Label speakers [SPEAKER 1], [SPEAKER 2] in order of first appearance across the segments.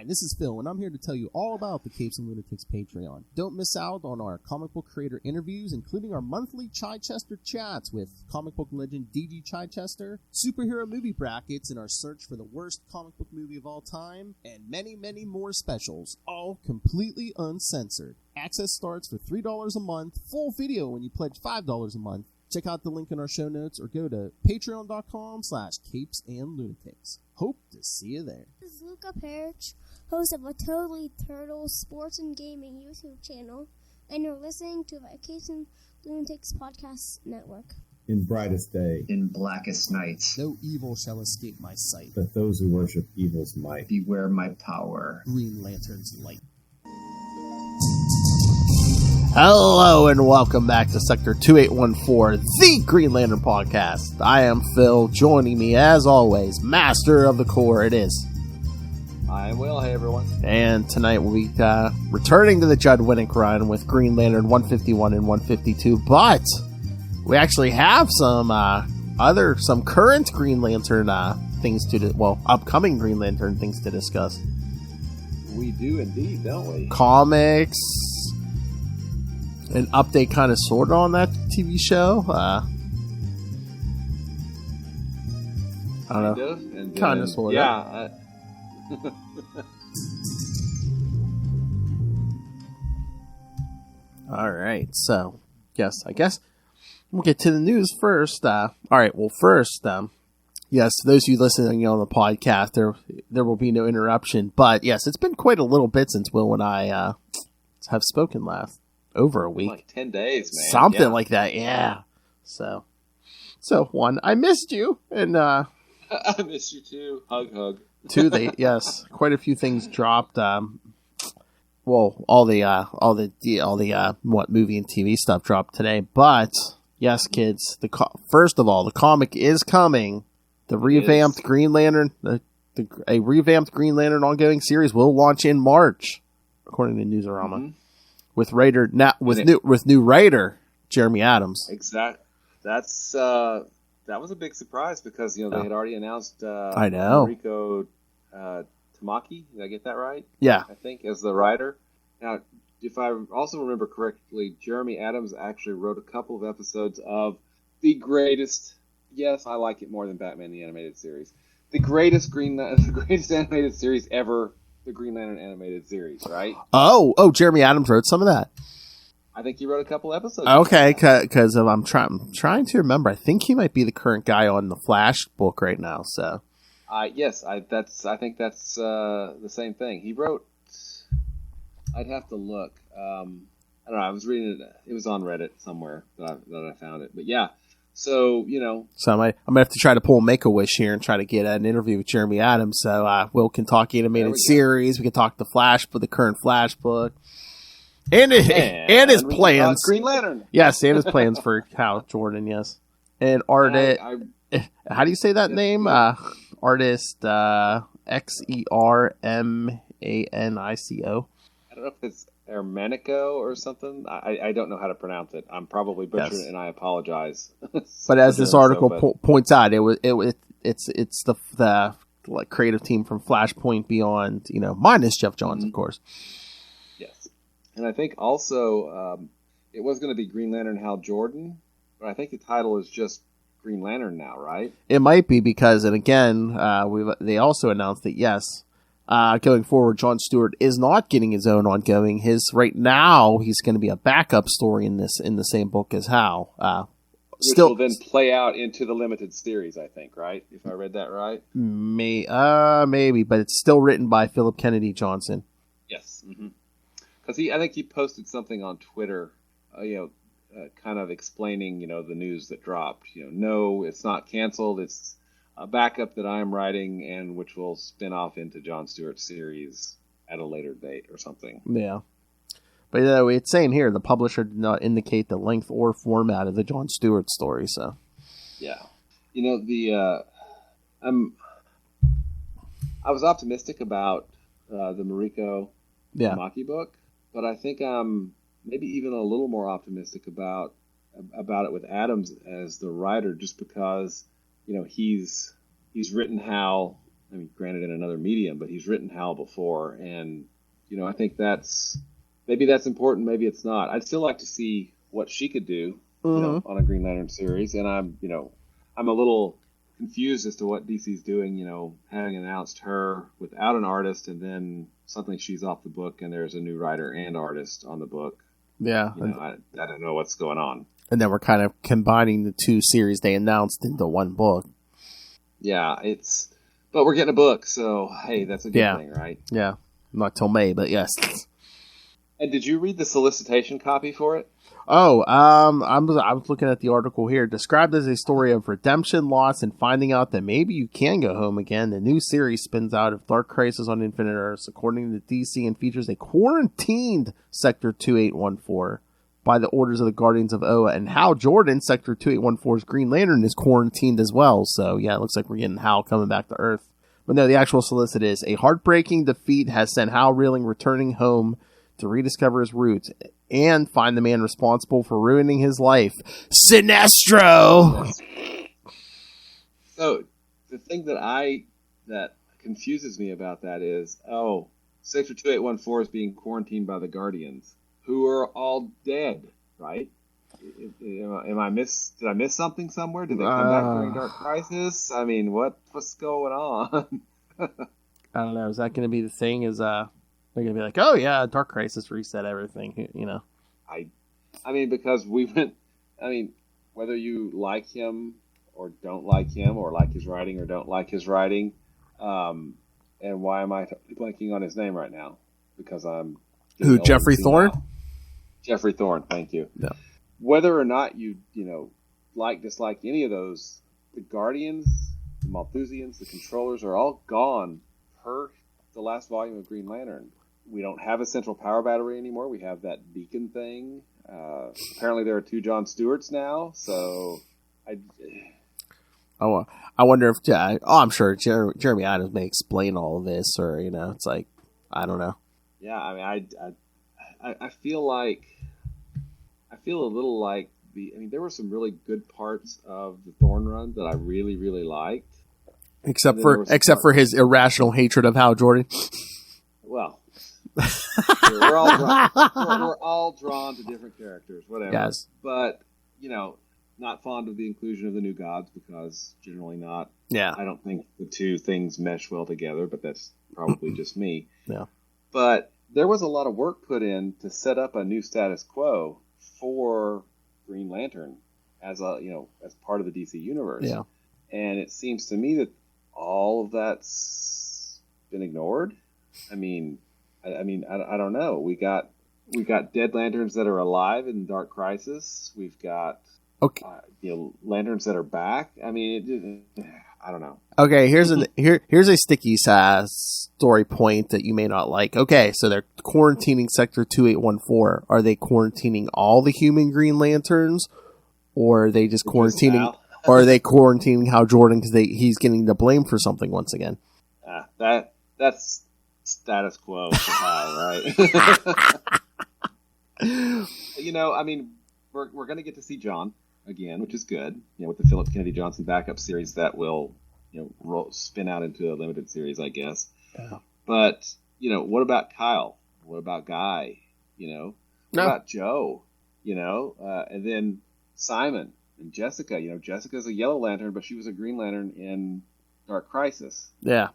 [SPEAKER 1] Hi, this is Phil, and I'm here to tell you all about the Capes and Lunatics Patreon. Don't miss out on our comic book creator interviews, including our monthly Chichester chats with comic book legend D.G. Chichester, superhero movie brackets in our search for the worst comic book movie of all time, and many, many more specials, all completely uncensored. Access starts for $3 a month, full video when you pledge $5 a month. Check out the link in our show notes or go to patreon.com/CapesandLunatics. Hope to see you there.
[SPEAKER 2] This is Luca Perich, host of a Totally Turtle sports and gaming YouTube channel, and you're listening to the Capes and Lunatics Podcast Network.
[SPEAKER 3] In brightest day,
[SPEAKER 4] in blackest night,
[SPEAKER 1] No evil shall escape my sight.
[SPEAKER 3] but those who worship evil's might.
[SPEAKER 4] beware my power.
[SPEAKER 1] Green Lantern's light. Hello and welcome back to Sector 2814, the Green Lantern Podcast. I am Phil. Joining me, as always, Master of the Core, it is.
[SPEAKER 5] I am Will. Hey, everyone.
[SPEAKER 1] And tonight we'll be returning to the Judd Winnick run with Green Lantern 151 and 152, but we actually have some current Green Lantern things upcoming Green Lantern things to discuss.
[SPEAKER 5] We do indeed, don't we?
[SPEAKER 1] Comics, an update kind of sort of on that TV show. I don't know. Kind of sort of.
[SPEAKER 5] Yeah.
[SPEAKER 1] All right. So, I guess we'll get to the news first. All right. Well, first, yes, those of you listening on the podcast, there will be no interruption. But yes, it's been quite a little bit since Will and I have spoken last. Over a week.
[SPEAKER 5] Like 10 days, man.
[SPEAKER 1] Something like that, yeah. So one, I missed you, and
[SPEAKER 5] I missed you too. Hug.
[SPEAKER 1] two, yes, quite a few things dropped. All the movie and TV stuff dropped today. But yes, kids, first of all, the comic is coming. The revamped Green Lantern, a revamped Green Lantern ongoing series will launch in March, according to Newsarama. Mm-hmm. With new writer Jeremy Adams.
[SPEAKER 5] Exactly. That was a big surprise because they had already announced.
[SPEAKER 1] I know.
[SPEAKER 5] Rico Tamaki. Did I get that right?
[SPEAKER 1] Yeah.
[SPEAKER 5] I think as the writer. Now, if I also remember correctly, Jeremy Adams actually wrote a couple of episodes of the greatest. Yes, I like it more than Batman the Animated Series. The greatest animated series ever. The Green Lantern animated series, right?
[SPEAKER 1] Oh, Jeremy Adams wrote some of that.
[SPEAKER 5] I think he wrote a couple episodes.
[SPEAKER 1] Okay, because I'm trying to remember. I think he might be the current guy on the Flash book right now. So,
[SPEAKER 5] yes, I think that's the same thing. He wrote. I'd have to look. I don't know. I was reading it. It was on Reddit somewhere that I found it. But yeah. So,
[SPEAKER 1] So I'm going to have to try to pull a Make-A-Wish here and try to get an interview with Jeremy Adams. So Will can talk animated series. We can talk the Flash, the current Flash book. And his plans.
[SPEAKER 5] Green Lantern.
[SPEAKER 1] Yes, and his plans for Hal Jordan, yes. And artist, how do you say that name? Artist Xermanico.
[SPEAKER 5] I don't know if it's Ermanico or something. I don't know how to pronounce it. I'm probably butchering it, and I apologize.
[SPEAKER 1] But as this article points out, it's the creative team from Flashpoint Beyond, minus Jeff Johns, of course.
[SPEAKER 5] Yes, and I think also it was going to be Green Lantern Hal Jordan, but I think the title is just Green Lantern now, right?
[SPEAKER 1] It might be because, and again, they also announced that yes. Going forward, John Stewart is not getting his own ongoing. Right now, he's going to be a backup story in the same book as Hal.
[SPEAKER 5] Which will then play out into the limited series, I think, right? If I read that right,
[SPEAKER 1] maybe, but it's still written by Philip Kennedy Johnson.
[SPEAKER 5] Yes, because I think he posted something on Twitter, kind of explaining, the news that dropped. No, it's not canceled. It's a backup that I am writing, and which will spin off into John Stewart's series at a later date or something.
[SPEAKER 1] Yeah. But it's saying here, the publisher did not indicate the length or format of the John Stewart story, so.
[SPEAKER 5] Yeah. I was optimistic about the Mariko Tamaki book, but I think I'm maybe even a little more optimistic about it with Adams as the writer, just because he's written Hal I mean, granted in another medium, but he's written Hal before, and I think maybe that's important, maybe it's not. I'd still like to see what she could do, on a Green Lantern series, and I'm a little confused as to what DC's doing, having announced her without an artist, and then suddenly she's off the book, and there's a new writer and artist on the book.
[SPEAKER 1] Yeah,
[SPEAKER 5] I don't know what's going on.
[SPEAKER 1] And then we're kind of combining the two series they announced into one book.
[SPEAKER 5] Yeah, but we're getting a book, so hey, that's a good thing, right?
[SPEAKER 1] Yeah, not till May, but yes.
[SPEAKER 5] And did you read the solicitation copy for it?
[SPEAKER 1] Oh, I was looking at the article here. Described as a story of redemption, loss, and finding out that maybe you can go home again. The new series spins out of Dark Crisis on Infinite Earths, according to DC, and features a quarantined Sector 2814 by the orders of the Guardians of Oa. And Hal Jordan, Sector 2814's Green Lantern, is quarantined as well. So, yeah, it looks like we're getting Hal coming back to Earth. But no, the actual solicit is, a heartbreaking defeat has sent Hal reeling, returning home to rediscover his roots and find the man responsible for ruining his life, Sinestro.
[SPEAKER 5] So the thing that confuses me about that is, Sector 2814 is being quarantined by the Guardians, who are all dead, right? Did I miss something somewhere? Did they come back during Dark Crisis? I mean, what's going on?
[SPEAKER 1] I don't know. Is that going to be the thing? They're going to be like, oh, yeah, Dark Crisis reset everything,
[SPEAKER 5] I mean, because whether you like him or don't like him, or like his writing or don't like his writing, and why am I blanking on his name right now? Because I'm...
[SPEAKER 1] Who, Jeffrey Thorne?
[SPEAKER 5] Jeffrey Thorne, thank you.
[SPEAKER 1] Yeah.
[SPEAKER 5] Whether or not you, dislike any of those, the Guardians, the Malthusians, the Controllers are all gone per the last volume of Green Lantern. We don't have a central power battery anymore. We have that beacon thing. Apparently there are 2 John Stewarts now, so
[SPEAKER 1] I wonder if... I'm sure Jeremy Adams may explain all of this, or, it's like, I don't know.
[SPEAKER 5] Yeah, I mean, I feel a little like there were some really good parts of the Thorne run that I really, really liked.
[SPEAKER 1] Except for his irrational hatred of Hal Jordan.
[SPEAKER 5] Well, we're all drawn to different characters, whatever.
[SPEAKER 1] Yes.
[SPEAKER 5] But, not fond of the inclusion of the New Gods, because generally not.
[SPEAKER 1] Yeah.
[SPEAKER 5] I don't think the two things mesh well together, but that's probably just me.
[SPEAKER 1] Yeah.
[SPEAKER 5] But there was a lot of work put in to set up a new status quo for Green Lantern as part of the DC universe.
[SPEAKER 1] Yeah.
[SPEAKER 5] And it seems to me that all of that's been ignored. I don't know. We got dead lanterns that are alive in Dark Crisis. We've got lanterns that are back. I mean, I don't know.
[SPEAKER 1] Okay, here's a sticky story point that you may not like. Okay, so they're quarantining Sector 2814. Are they quarantining all the human Green Lanterns, or are they just quarantining? Or are they quarantining Hal Jordan because he's getting the blame for something once again?
[SPEAKER 5] That's status quo for Hal, right? We're going to get to see John again, which is good. With the Philip Kennedy Johnson backup series that will, spin out into a limited series, I guess.
[SPEAKER 1] Yeah.
[SPEAKER 5] But what about Kyle? What about Guy? What about Joe? And then Simon and Jessica. Jessica's a Yellow Lantern, but she was a Green Lantern in Dark Crisis.
[SPEAKER 1] Yeah.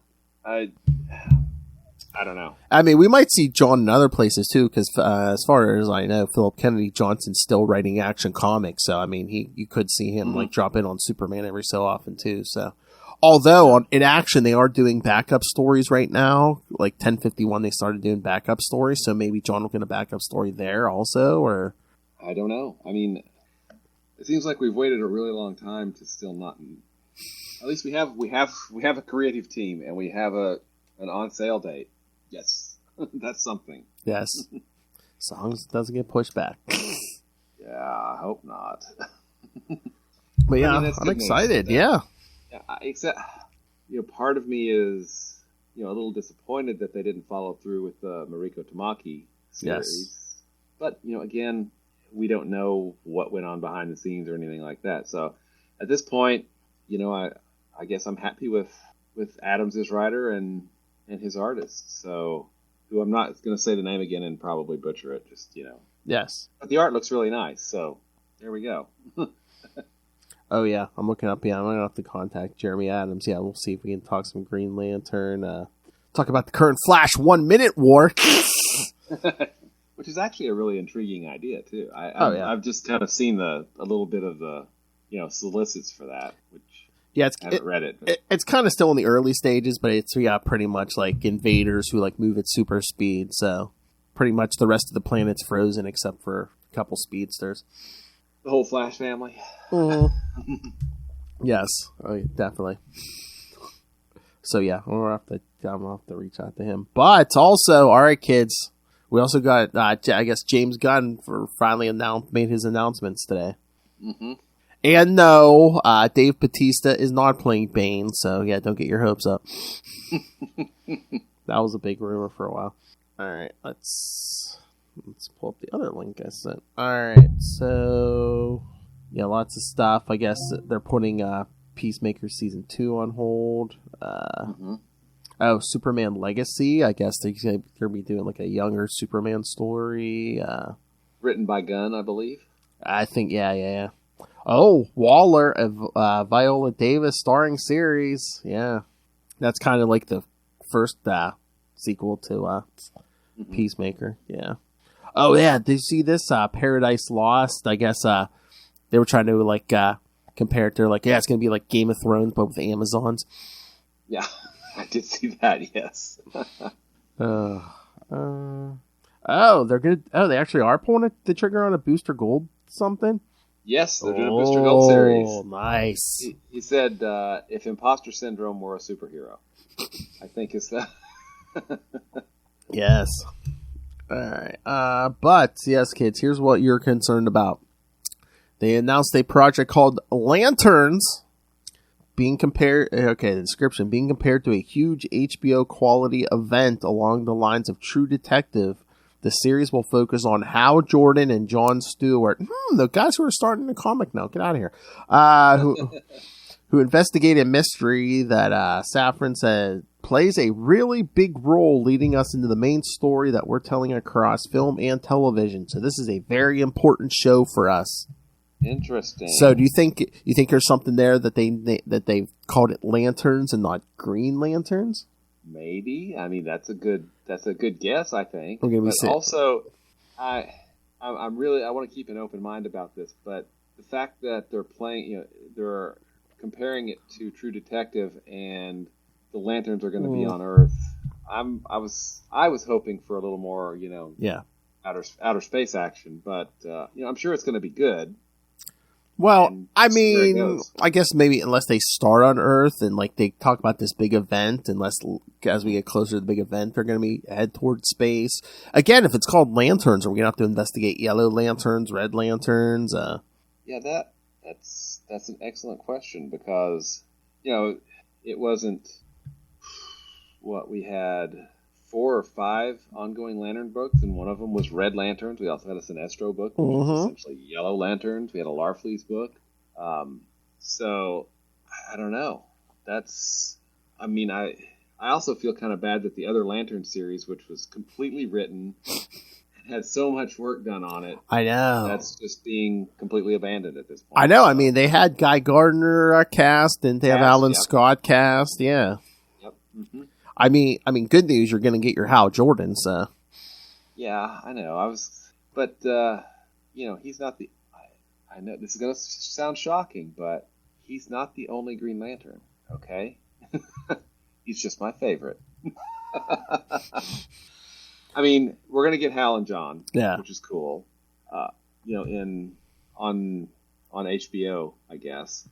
[SPEAKER 5] I don't know.
[SPEAKER 1] I mean, we might see John in other places too, because as far as I know, Philip Kennedy Johnson's still writing Action Comics. So I mean, you could see him like drop in on Superman every so often too. So, although in Action they are doing backup stories right now, like 1051 they started doing backup stories. So maybe John will get a backup story there also, or
[SPEAKER 5] I don't know. I mean, it seems like we've waited a really long time to still not. At least we have a creative team, and we have an on sale date. Yes, that's something.
[SPEAKER 1] Yes, as long as it doesn't get pushed back.
[SPEAKER 5] Yeah, I hope not.
[SPEAKER 1] But yeah, I'm excited. Yeah.
[SPEAKER 5] Except, part of me is, a little disappointed that they didn't follow through with the Mariko Tamaki series. Yes. But again, we don't know what went on behind the scenes or anything like that. So at this point, I guess I'm happy with Adams as writer and his artist. So, who I'm not going to say the name again and probably butcher it. Just
[SPEAKER 1] Yes.
[SPEAKER 5] But the art looks really nice. So there we go.
[SPEAKER 1] Oh yeah, I'm looking up. Yeah, I'm gonna have to contact Jeremy Adams. Yeah, we'll see if we can talk some Green Lantern. Talk about the current Flash 1 minute war.
[SPEAKER 5] Which is actually a really intriguing idea too. I've just kind of seen a little bit of the solicits for that, which I haven't read it.
[SPEAKER 1] It's kind of still in the early stages, but it's pretty much like invaders who like move at super speed. So pretty much the rest of the planet's frozen except for a couple speedsters.
[SPEAKER 5] The whole Flash family.
[SPEAKER 1] Yes, definitely. So yeah, I'm gonna have to reach out to him. But also, all right, kids, we also got I guess James Gunn finally made his announcements today.
[SPEAKER 5] Mm-hmm.
[SPEAKER 1] And no, Dave Bautista is not playing Bane. So yeah, don't get your hopes up. That was a big rumor for a while. All right, let's pull up the other link I sent. All right, so yeah, lots of stuff. I guess they're putting Peacemaker Season 2 on hold. Oh, Superman Legacy. I guess they're going to be doing like a younger Superman story.
[SPEAKER 5] Written by Gunn, I believe.
[SPEAKER 1] I think, yeah. Oh, Waller, Viola Davis starring series. Yeah. That's kind of like the first sequel to Peacemaker. Yeah. Oh, yeah. Did you see this? Paradise Lost. I guess they were trying to like compare it to like, yeah, it's going to be like Game of Thrones, but with the Amazons.
[SPEAKER 5] Yeah, I did see that, yes.
[SPEAKER 1] They're good. Oh, they actually are pulling the trigger on a Booster Gold something?
[SPEAKER 5] Yes, they're doing a Booster Gold series.
[SPEAKER 1] Oh, nice.
[SPEAKER 5] He said if Imposter Syndrome were a superhero. I think it's that.
[SPEAKER 1] Yes. All right. But, yes, kids, here's what you're concerned about. They announced a project called Lanterns being compared, the description, being compared to a huge HBO quality event along the lines of True Detective. The series will focus on Hal Jordan and Jon Stewart, the guys who are starting a comic now, get out of here, who investigate a mystery that Safran said plays a really big role leading us into the main story that we're telling across film and television. So this is a very important show for us.
[SPEAKER 5] Interesting.
[SPEAKER 1] So do you think there's something there that they've called it Lanterns and not Green Lanterns?
[SPEAKER 5] Maybe. I mean, that's a good guess, I think.
[SPEAKER 1] But
[SPEAKER 5] also, I want to keep an open mind about this, but the fact that they're comparing it to True Detective and the Lanterns are going to be on Earth. I was hoping for a little more, outer space action, but I'm sure it's going to be good.
[SPEAKER 1] Well, I mean, I guess maybe unless they start on Earth and like they talk about this big event, unless as we get closer to the big event, they're going to be head towards space. Again, if it's called Lanterns, are we going to have to investigate yellow lanterns, red lanterns?
[SPEAKER 5] Yeah, that's an excellent question because it wasn't what we had 4 or 5 ongoing Lantern books, and one of them was Red Lanterns. We also had a Sinestro book, which was essentially Yellow Lanterns. We had a Larfleeze book. So, I don't know. I also feel kind of bad that the other Lantern series, which was completely written, had so much work done on it.
[SPEAKER 1] I know.
[SPEAKER 5] That's just being completely abandoned at this point.
[SPEAKER 1] I know. I mean, they had Guy Gardner cast, and they have Alan Scott cast. Yeah.
[SPEAKER 5] Yep. Mm-hmm.
[SPEAKER 1] I mean, good news, you're going to get your Hal Jordan, so.
[SPEAKER 5] Yeah, I know. But he's not the. I know this is going to sound shocking, but he's not the only Green Lantern. Okay, he's just my favorite. I mean, we're going to get Hal and John, which is cool. On HBO, I guess.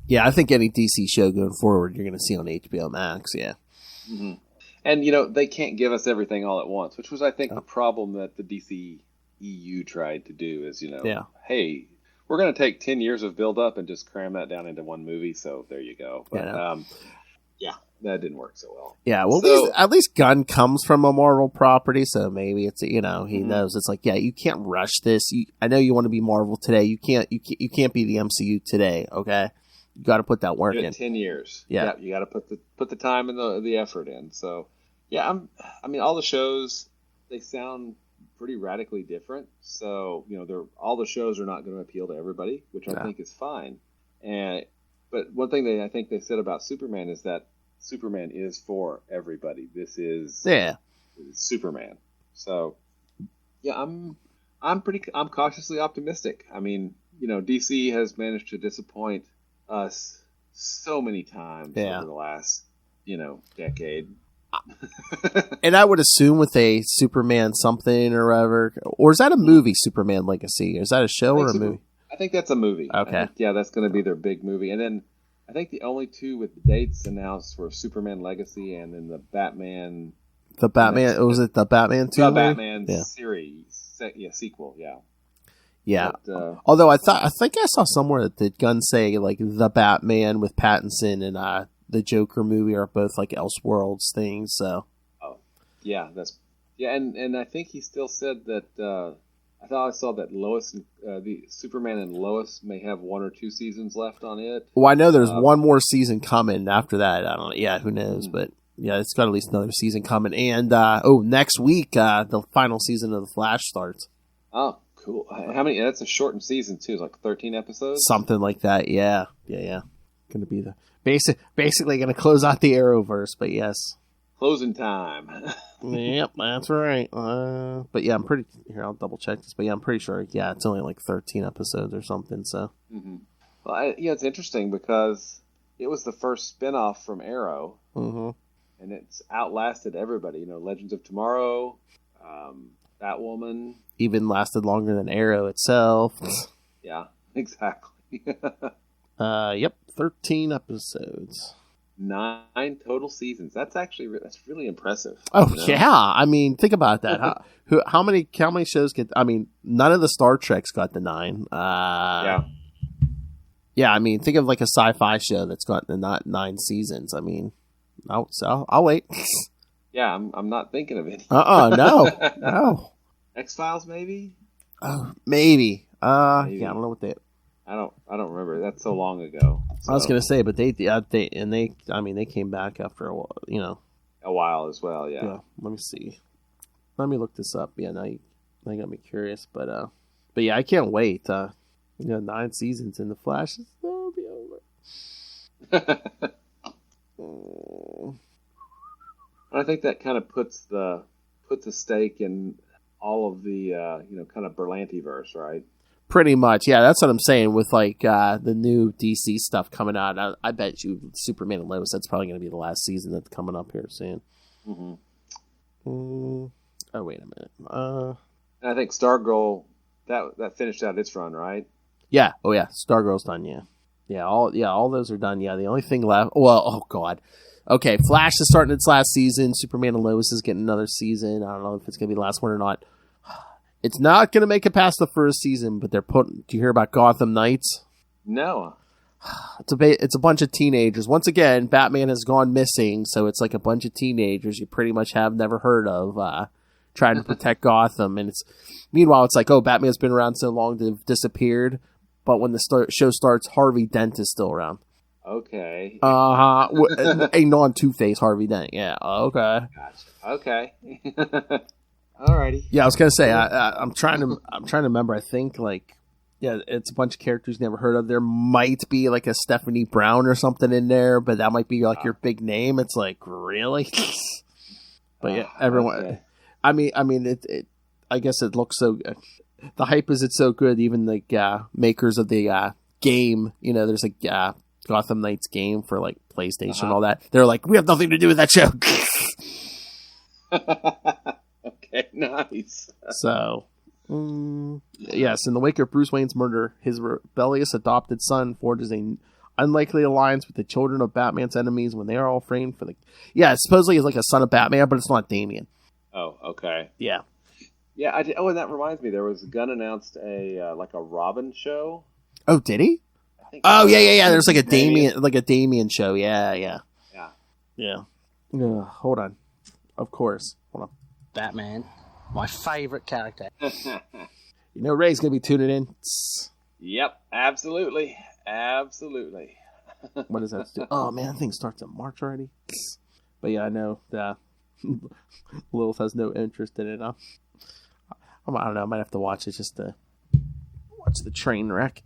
[SPEAKER 1] Yeah, I think any DC show going forward, you're going to see on HBO Max, yeah.
[SPEAKER 5] Mm-hmm. And, they can't give us everything all at once, which was, I think, the problem that the DC EU tried to do is, hey, we're going to take 10 years of build-up and just cram that down into one movie, so there you go. But, that didn't work so well.
[SPEAKER 1] Yeah, well, at least Gunn comes from a Marvel property, so maybe it's, he knows. It's like, yeah, you can't rush this. I know you want to be Marvel today. You can't be the MCU today, okay? You got to put that work in.
[SPEAKER 5] 10 years.
[SPEAKER 1] Yeah.
[SPEAKER 5] You got to put the time and the effort in. So, yeah, I mean, all the shows, they sound pretty radically different. So, all the shows are not going to appeal to everybody, which I think is fine. But one thing I think they said about Superman is that Superman is for everybody. This is Superman. So, yeah, I'm cautiously optimistic. I mean, DC has managed to disappoint us so many times over the last, decade.
[SPEAKER 1] And I would assume with a Superman something or whatever, or is that a movie, Superman Legacy? Or is that a show or a movie?
[SPEAKER 5] I think that's a movie.
[SPEAKER 1] Okay.
[SPEAKER 5] That's going to be their big movie. And then I think the only two with dates announced were Superman Legacy and then the Batman.
[SPEAKER 1] Was it the Batman 2?
[SPEAKER 5] The Batman series. Sequel, yeah.
[SPEAKER 1] Yeah.
[SPEAKER 5] But,
[SPEAKER 1] although I think I saw somewhere that Gunn say like the Batman with Pattinson and the Joker movie are both like Elseworlds things. So.
[SPEAKER 5] Oh, yeah, and I think he still said that. I thought I saw that the Superman and Lois may have 1 or 2 seasons left on it.
[SPEAKER 1] Well, I know there's one more season coming after that. I don't know. Yeah, who knows? But yeah, it's got at least another season coming. And next week the final season of The Flash starts.
[SPEAKER 5] Oh, cool. How many? That's a shortened season too. It's like 13 episodes.
[SPEAKER 1] Something like that. Yeah. Going to be the basically going to close out the Arrowverse. But yes,
[SPEAKER 5] closing time.
[SPEAKER 1] Yep, that's right. But yeah, I'll double check this. But yeah, I'm pretty sure. Yeah, it's only like 13 episodes or something. So.
[SPEAKER 5] Mm-hmm. Well, it's interesting because it was the first spinoff from Arrow, and it's outlasted everybody. Legends of Tomorrow, Batwoman.
[SPEAKER 1] Even lasted longer than Arrow itself.
[SPEAKER 5] Yeah, exactly.
[SPEAKER 1] Yep, 13 episodes.
[SPEAKER 5] 9 total seasons. That's really impressive.
[SPEAKER 1] Oh yeah, I mean, think about that. How many shows get? I mean, none of the Star Treks got the 9. Yeah. I mean, think of like a sci-fi show that's got the 9 seasons. I mean, I'll wait.
[SPEAKER 5] Yeah, I'm not thinking of it.
[SPEAKER 1] No.
[SPEAKER 5] X-Files, maybe.
[SPEAKER 1] Oh, maybe.
[SPEAKER 5] Maybe.
[SPEAKER 1] Yeah, I don't know what they.
[SPEAKER 5] I don't remember. That's so long ago. So.
[SPEAKER 1] I was gonna say, but they came back after a while,
[SPEAKER 5] a while as well. Yeah.
[SPEAKER 1] Yeah. Let me see. Let me look this up. Yeah, now you got me curious, but yeah, I can't wait. 9 seasons in The Flash. It'll be over.
[SPEAKER 5] I think that kind of puts a stake in all of the kind of Berlanti-verse, right?
[SPEAKER 1] Pretty much, yeah. That's what I'm saying with like the new DC stuff coming out. I bet you Superman and Lois. That's probably going to be the last season that's coming up here soon.
[SPEAKER 5] Mm-hmm.
[SPEAKER 1] Oh, wait a minute.
[SPEAKER 5] And I think Stargirl that finished out its run, right?
[SPEAKER 1] Yeah. Oh yeah. Stargirl's done. Yeah. All those are done. Yeah. The only thing left. Well, oh god. Okay. Flash is starting its last season. Superman and Lois is getting another season. I don't know if it's going to be the last one or not. It's not going to make it past the first season, but they're putting. Do you hear about Gotham Knights?
[SPEAKER 5] No.
[SPEAKER 1] It's a bunch of teenagers. Once again, Batman has gone missing, so it's like a bunch of teenagers you pretty much have never heard of trying to protect Gotham. And meanwhile, it's like, oh, Batman's been around so long they've disappeared. But when the show starts, Harvey Dent is still around.
[SPEAKER 5] Okay.
[SPEAKER 1] A non-Two-Face Harvey Dent. Yeah. Okay.
[SPEAKER 5] Gotcha. Okay. Alrighty.
[SPEAKER 1] Yeah, I was gonna say I'm trying to remember. I think it's a bunch of characters you never heard of. There might be like a Stephanie Brown or something in there, but that might be like your big name. It's like really, but yeah, everyone. Okay. I mean, it. I guess it looks so. The hype is it's so good. Even the makers of the game, there's like Gotham Knights game for like PlayStation, all that. They're like, we have nothing to do with that show.
[SPEAKER 5] Okay, nice.
[SPEAKER 1] So, yes, in the wake of Bruce Wayne's murder, his rebellious adopted son forges an unlikely alliance with the children of Batman's enemies when they are all framed for the... Yeah, supposedly he's like a son of Batman, but it's not Damian.
[SPEAKER 5] Oh, okay.
[SPEAKER 1] Yeah.
[SPEAKER 5] Yeah, and that reminds me, there was Gunn announced a Robin show.
[SPEAKER 1] Oh, did he?
[SPEAKER 5] I think
[SPEAKER 1] yeah. There's like a Damian show. Yeah. Hold on. Of course. Hold on.
[SPEAKER 6] Batman, my favorite character.
[SPEAKER 1] Ray's gonna be tuning in.
[SPEAKER 5] Yep, absolutely.
[SPEAKER 1] What does that do? Oh man, that thing starts in March already. But yeah, I know that Lilith has no interest in it. I don't know. I might have to watch it just to watch the train wreck.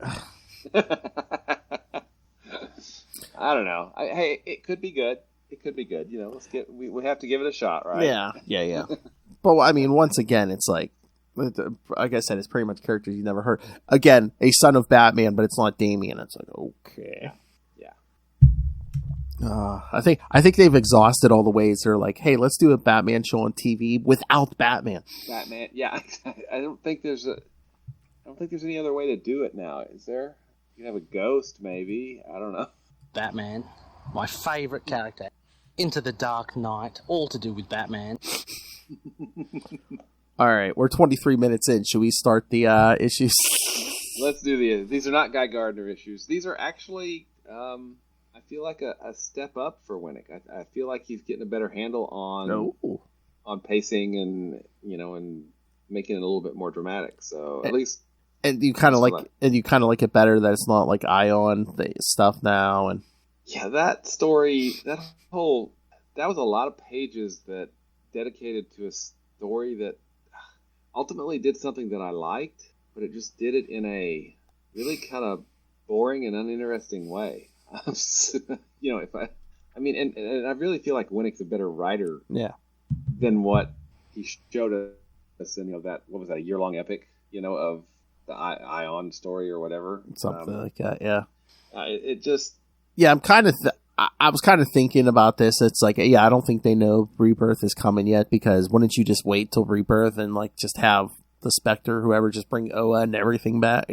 [SPEAKER 5] I don't know. Hey, it could be good. It could be good. We have to give it a shot, right?
[SPEAKER 1] Yeah. But I mean, once again, it's like I said, it's pretty much characters you never heard. Again, a son of Batman, but it's not Damian. It's like, okay.
[SPEAKER 5] Yeah.
[SPEAKER 1] I think they've exhausted all the ways. They're like, hey, let's do a Batman show on TV without Batman.
[SPEAKER 5] Batman, yeah. I don't think there's any other way to do it now. Is there? You have a ghost, maybe. I don't know.
[SPEAKER 6] Batman, my favourite character. Into the Dark Knight, all to do with Batman.
[SPEAKER 1] All right, we're 23 minutes in. Should we start the issues?
[SPEAKER 5] Let's do these are not Guy Gardner issues. These are actually, I feel like a step up for Winnick. I feel like he's getting a better handle on pacing and making it a little bit more dramatic. So at least.
[SPEAKER 1] And you kind of like it better that it's not like Ion stuff now. And
[SPEAKER 5] yeah, that story, that was a lot of pages that dedicated to a story that ultimately did something that I liked, but it just did it in a really kind of boring and uninteresting way. And I really feel like Winnick's a better writer than what he showed us in that, what was that, a year-long epic, of the Ion story or whatever.
[SPEAKER 1] Something like that, yeah.
[SPEAKER 5] It just...
[SPEAKER 1] Yeah, I'm kind of... I was kind of thinking about this. It's like, I don't think they know Rebirth is coming yet, because wouldn't you just wait till Rebirth and just have the Spectre, whoever, just bring Oa and everything back?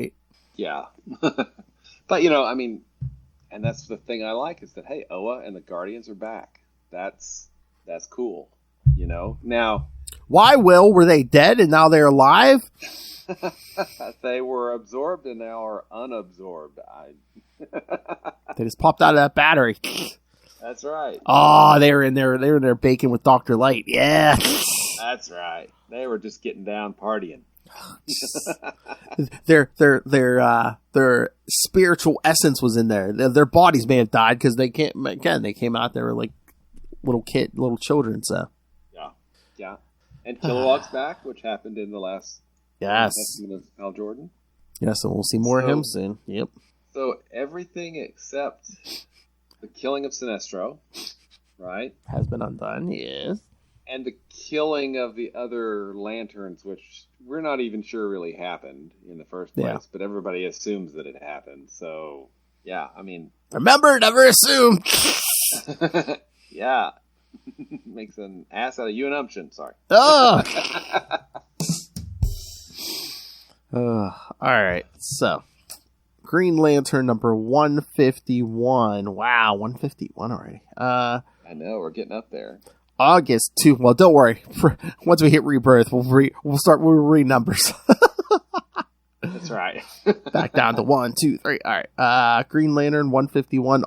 [SPEAKER 1] Yeah.
[SPEAKER 5] But, and that's the thing I like, is that, hey, Oa and the Guardians are back. That's cool, Now...
[SPEAKER 1] Why, Will? Were they dead and now they're alive?
[SPEAKER 5] They were absorbed and now are unabsorbed.
[SPEAKER 1] They just popped out of that battery.
[SPEAKER 5] That's right.
[SPEAKER 1] Oh, they were in there baking with Dr. Light. Yeah.
[SPEAKER 5] That's right. They were just getting down partying.
[SPEAKER 1] Their spiritual essence was in there. Their bodies may have died because they came out there like little children. So
[SPEAKER 5] yeah. And Kilowog's back, which happened in the last testament of Hal Jordan.
[SPEAKER 1] Yes, and we'll see more of him soon. Yep.
[SPEAKER 5] So everything except the killing of Sinestro, right?
[SPEAKER 1] Has been undone, yes.
[SPEAKER 5] And the killing of the other lanterns, which we're not even sure really happened in the first place, but everybody assumes that it happened. So, yeah,
[SPEAKER 1] remember, never assume!
[SPEAKER 5] Yeah. Makes an ass out of you and Umption, sorry.
[SPEAKER 1] Oh! Alright, so... Green Lantern number 151. Wow, 151 already.
[SPEAKER 5] I know, we're getting up there.
[SPEAKER 1] August 2. Well, don't worry. Once we hit Rebirth, we'll read numbers.
[SPEAKER 5] That's right.
[SPEAKER 1] Back down to 1, 2, 3. All right. Green Lantern 151.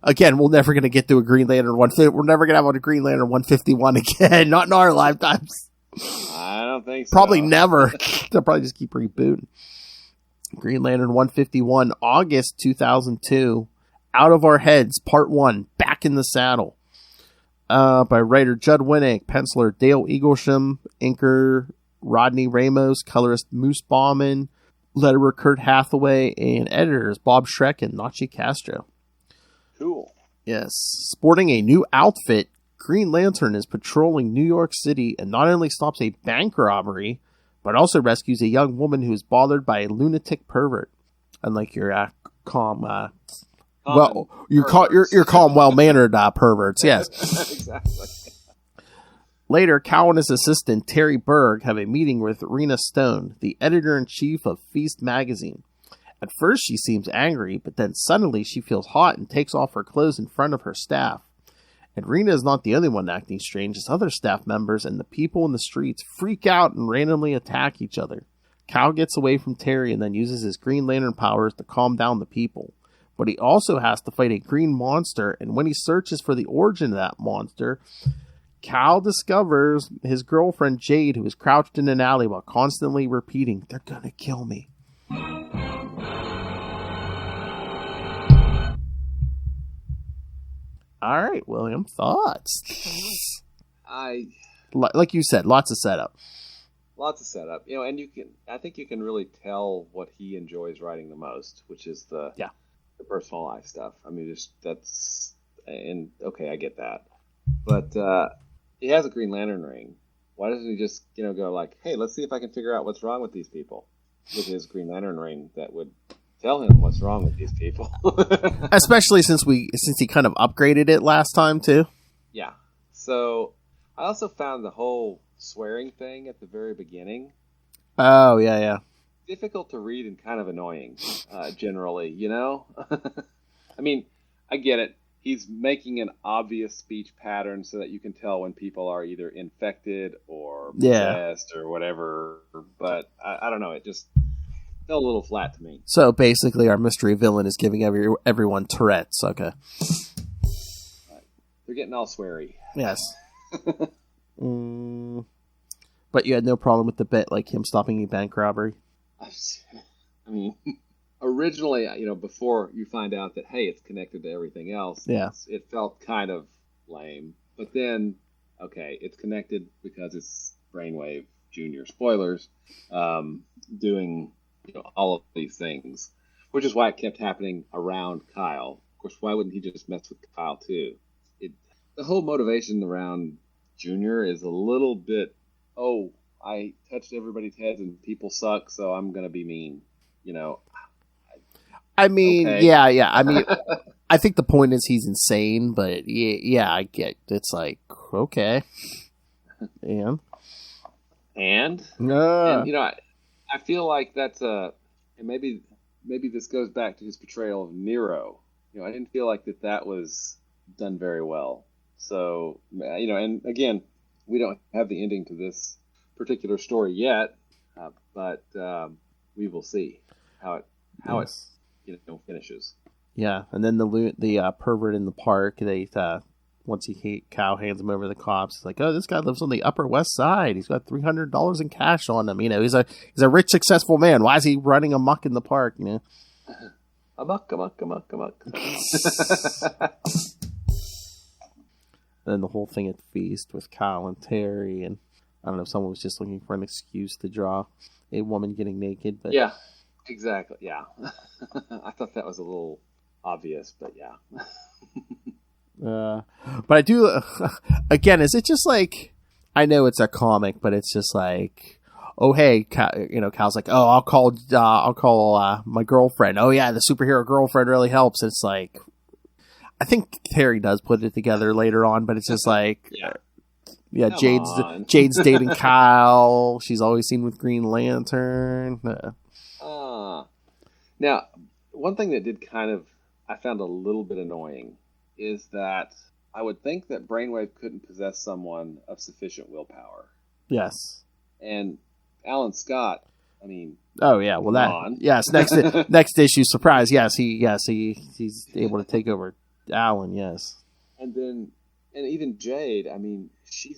[SPEAKER 1] Again, we're never going to get to a Green Lantern 150. We're never going to have a Green Lantern 151 again. Not in our lifetimes.
[SPEAKER 5] I don't think so.
[SPEAKER 1] Probably never. They'll probably just keep rebooting. Green Lantern 151, August 2002. Out of Our Heads, Part 1, Back in the Saddle. By writer Judd Winnick, penciler Dale Eaglesham, inker Rodney Ramos, colorist Moose Bauman, letterer Kurt Hathaway, and editors Bob Schreck and Nachi Castro.
[SPEAKER 5] Cool.
[SPEAKER 1] Yes. Sporting a new outfit, Green Lantern is patrolling New York City and not only stops a bank robbery, but also rescues a young woman who is bothered by a lunatic pervert. Unlike your calm, you're calm, well-mannered perverts. Yes,
[SPEAKER 5] exactly.
[SPEAKER 1] Later, Cal and his assistant Terry Berg have a meeting with Rena Stone, the editor-in-chief of Feast magazine. At first, she seems angry, but then suddenly she feels hot and takes off her clothes in front of her staff. And Rena is not the only one acting strange, as other staff members and the people in the streets freak out and randomly attack each other. Cal gets away from Terry and then uses his Green Lantern powers to calm down the people. But he also has to fight a green monster, and when he searches for the origin of that monster, Cal discovers his girlfriend Jade, who is crouched in an alley while constantly repeating, "They're gonna kill me." All right, William, thoughts? Like you said, lots of setup.
[SPEAKER 5] Lots of setup, and I think you can really tell what he enjoys writing the most, which is the personal life stuff. I mean, okay, I get that, but he has a Green Lantern ring. Why doesn't he just, go like, hey, let's see if I can figure out what's wrong with these people with his Green Lantern ring that would tell him what's wrong with these people.
[SPEAKER 1] Especially since he kind of upgraded it last time too.
[SPEAKER 5] Yeah. So I also found the whole swearing thing at the very beginning.
[SPEAKER 1] Oh, yeah.
[SPEAKER 5] Difficult to read and kind of annoying, generally, I mean, I get it. He's making an obvious speech pattern so that you can tell when people are either infected or possessed or whatever. But I don't know. It just fell a little flat to me.
[SPEAKER 1] So basically our mystery villain is giving everyone Tourette's. Okay.
[SPEAKER 5] They're getting all sweary.
[SPEAKER 1] Yes. But you had no problem with the bit, like him stopping a bank robbery?
[SPEAKER 5] I mean, originally, before you find out that, hey, it's connected to everything else, it felt kind of lame. But then, okay, it's connected because it's Brainwave Junior, spoilers, doing all of these things, which is why it kept happening around Kyle. Of course, why wouldn't he just mess with Kyle too? The whole motivation around Junior is a little bit, I touched everybody's heads and people suck, so I'm going to be mean,
[SPEAKER 1] I mean,
[SPEAKER 5] okay.
[SPEAKER 1] yeah. I mean, I think the point is he's insane, but yeah, I get it's like, okay. And I feel like that's and maybe this goes back to his portrayal of Nero. I didn't feel like that was done very well. So, and again, we don't have the ending to this particular story yet, but we will see how it finishes. Yeah, and then the pervert in the park, once Kyle hands him over to the cops, it's like, oh, this guy lives on the Upper West Side. He's got $300 in cash on him. He's a rich, successful man. Why is he running amok in the park?
[SPEAKER 5] Amok.
[SPEAKER 1] And then the whole thing at the feast with Kyle and Terry, and I don't know if someone was just looking for an excuse to draw a woman getting naked. But
[SPEAKER 5] yeah, exactly. Yeah, I thought that was a little obvious, but yeah.
[SPEAKER 1] But I do. Again, is it just like, I know it's a comic, but it's just like, oh hey, Kyle's like, oh I'll call my girlfriend. Oh yeah, the superhero girlfriend really helps. It's like, I think Terry does put it together later on, but it's just like, yeah, Jade's dating Kyle. She's always seen with Green Lantern.
[SPEAKER 5] Now, one thing that did I found a little bit annoying is that I would think that Brainwave couldn't possess someone of sufficient willpower.
[SPEAKER 1] Yes.
[SPEAKER 5] And Alan Scott, I mean,
[SPEAKER 1] oh yeah, well yes, next issue, surprise. Yes, he's able to take over Alan, yes. And even Jade, I mean, she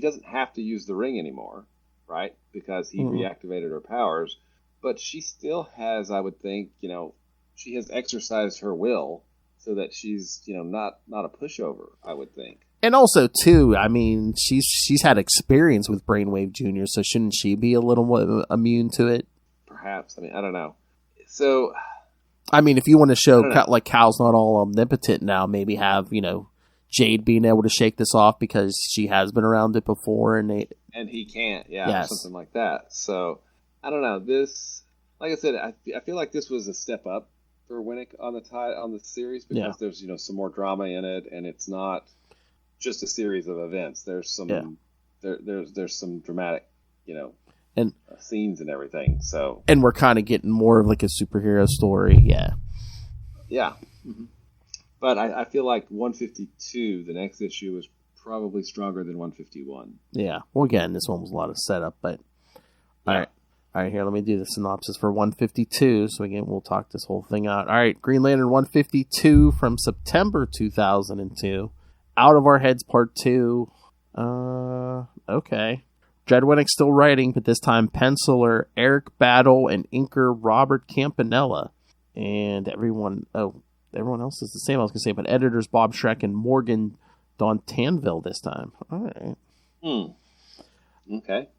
[SPEAKER 1] doesn't have to use the ring anymore, right? Because he reactivated her powers, but she still has, I would think, she has exercised her will so that she's, not a pushover, I would think. And also too, I mean, she's had experience with Brainwave Junior, so shouldn't she be a little more immune to it?
[SPEAKER 5] Perhaps. I mean, I don't know. So,
[SPEAKER 1] I mean, if you want to show like Kyle's not all omnipotent now, maybe have, Jade being able to shake this off because she has been around it before, and
[SPEAKER 5] he can't, or something like that. So I don't know. This, like I said, I feel like this was a step up for Winnick on the series because there's some more drama in it, and it's not just a series of events. There's some there's some dramatic
[SPEAKER 1] and
[SPEAKER 5] scenes and everything. So
[SPEAKER 1] and we're kind of getting more of like a superhero story, yeah.
[SPEAKER 5] Mm-hmm. But I feel like 152, the next issue, is probably stronger than 151.
[SPEAKER 1] Yeah. Well, again, this one was a lot of setup, but all right, here, let me do the synopsis for 152. So again, we'll talk this whole thing out. All right, Green Lantern 152 from September 2002. Out of Our Heads Part 2. Okay. Jed Winnick's still writing, but this time penciler Eric Battle and inker Robert Campanella. And everyone... Oh, everyone else is the same. I was going to say, but editors Bob Schreck and Morgan Dontanville this time. All right.
[SPEAKER 5] Okay.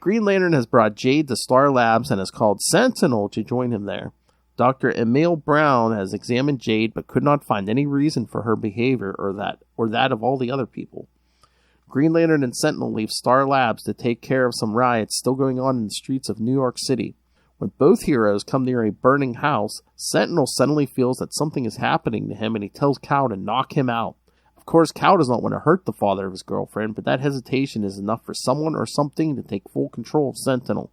[SPEAKER 1] Green Lantern has brought Jade to Star Labs and has called Sentinel to join him there. Dr. Emil Brown has examined Jade but could not find any reason for her behavior or that of all the other people. Green Lantern and Sentinel leave Star Labs to take care of some riots still going on in the streets of New York City. When both heroes come near a burning house, Sentinel suddenly feels that something is happening to him and he tells Cal to knock him out. Of course, Cal does not want to hurt the father of his girlfriend, but that hesitation is enough for someone or something to take full control of Sentinel.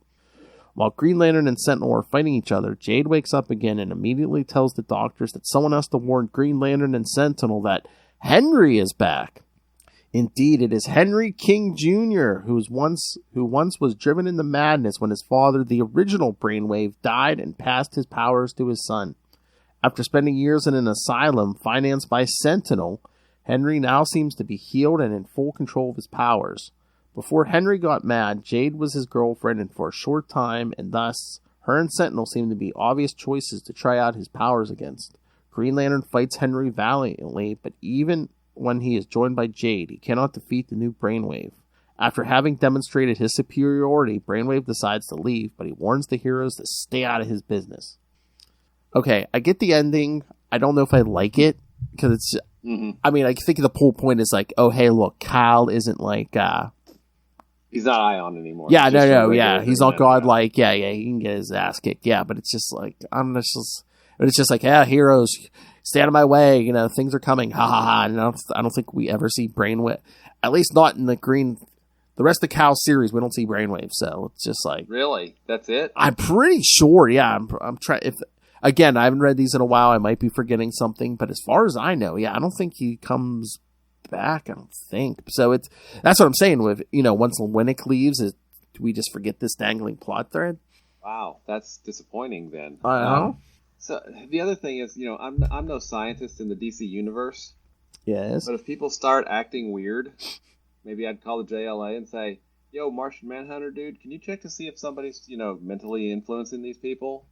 [SPEAKER 1] While Green Lantern and Sentinel are fighting each other, Jade wakes up again and immediately tells the doctors that someone has to warn Green Lantern and Sentinel that Henry is back. Indeed, it is Henry King Jr., who once was driven into madness when his father, the original Brainwave, died and passed his powers to his son. After spending years in an asylum financed by Sentinel, Henry now seems to be healed and in full control of his powers. Before Henry got mad, Jade was his girlfriend and for a short time, and thus, her and Sentinel seem to be obvious choices to try out his powers against. Green Lantern fights Henry valiantly, but even when he is joined by Jade, he cannot defeat the new Brainwave. After having demonstrated his superiority, Brainwave decides to leave, but he warns the heroes to stay out of his business. Okay, I get the ending. I don't know if I like it, because it's... I mean, I think the whole point is like, oh, hey, look, Kyle isn't like...
[SPEAKER 5] He's not Ion anymore.
[SPEAKER 1] Yeah, no, he's not godlike. Yeah, he can get his ass kicked. Yeah, but it's just like, it's just like, yeah, heroes, stay out of my way. You know, things are coming. Ha ha ha. And I don't think we ever see Brainwave. At least not in the rest of the Cal series, we don't see Brainwave. So it's just like,
[SPEAKER 5] really, that's it.
[SPEAKER 1] I'm pretty sure. Yeah, I'm trying. Again, I haven't read these in a while. I might be forgetting something, but as far as I know, yeah, I don't think he comes back. I don't think so. That's what I'm saying. With once Lunatics leaves, do we just forget this dangling plot thread?
[SPEAKER 5] Wow, that's disappointing. Then
[SPEAKER 1] I know.
[SPEAKER 5] So the other thing is, I'm no scientist in the DC universe.
[SPEAKER 1] Yes.
[SPEAKER 5] But if people start acting weird, maybe I'd call the JLA and say, "Yo, Martian Manhunter, dude, can you check to see if somebody's mentally influencing these people?"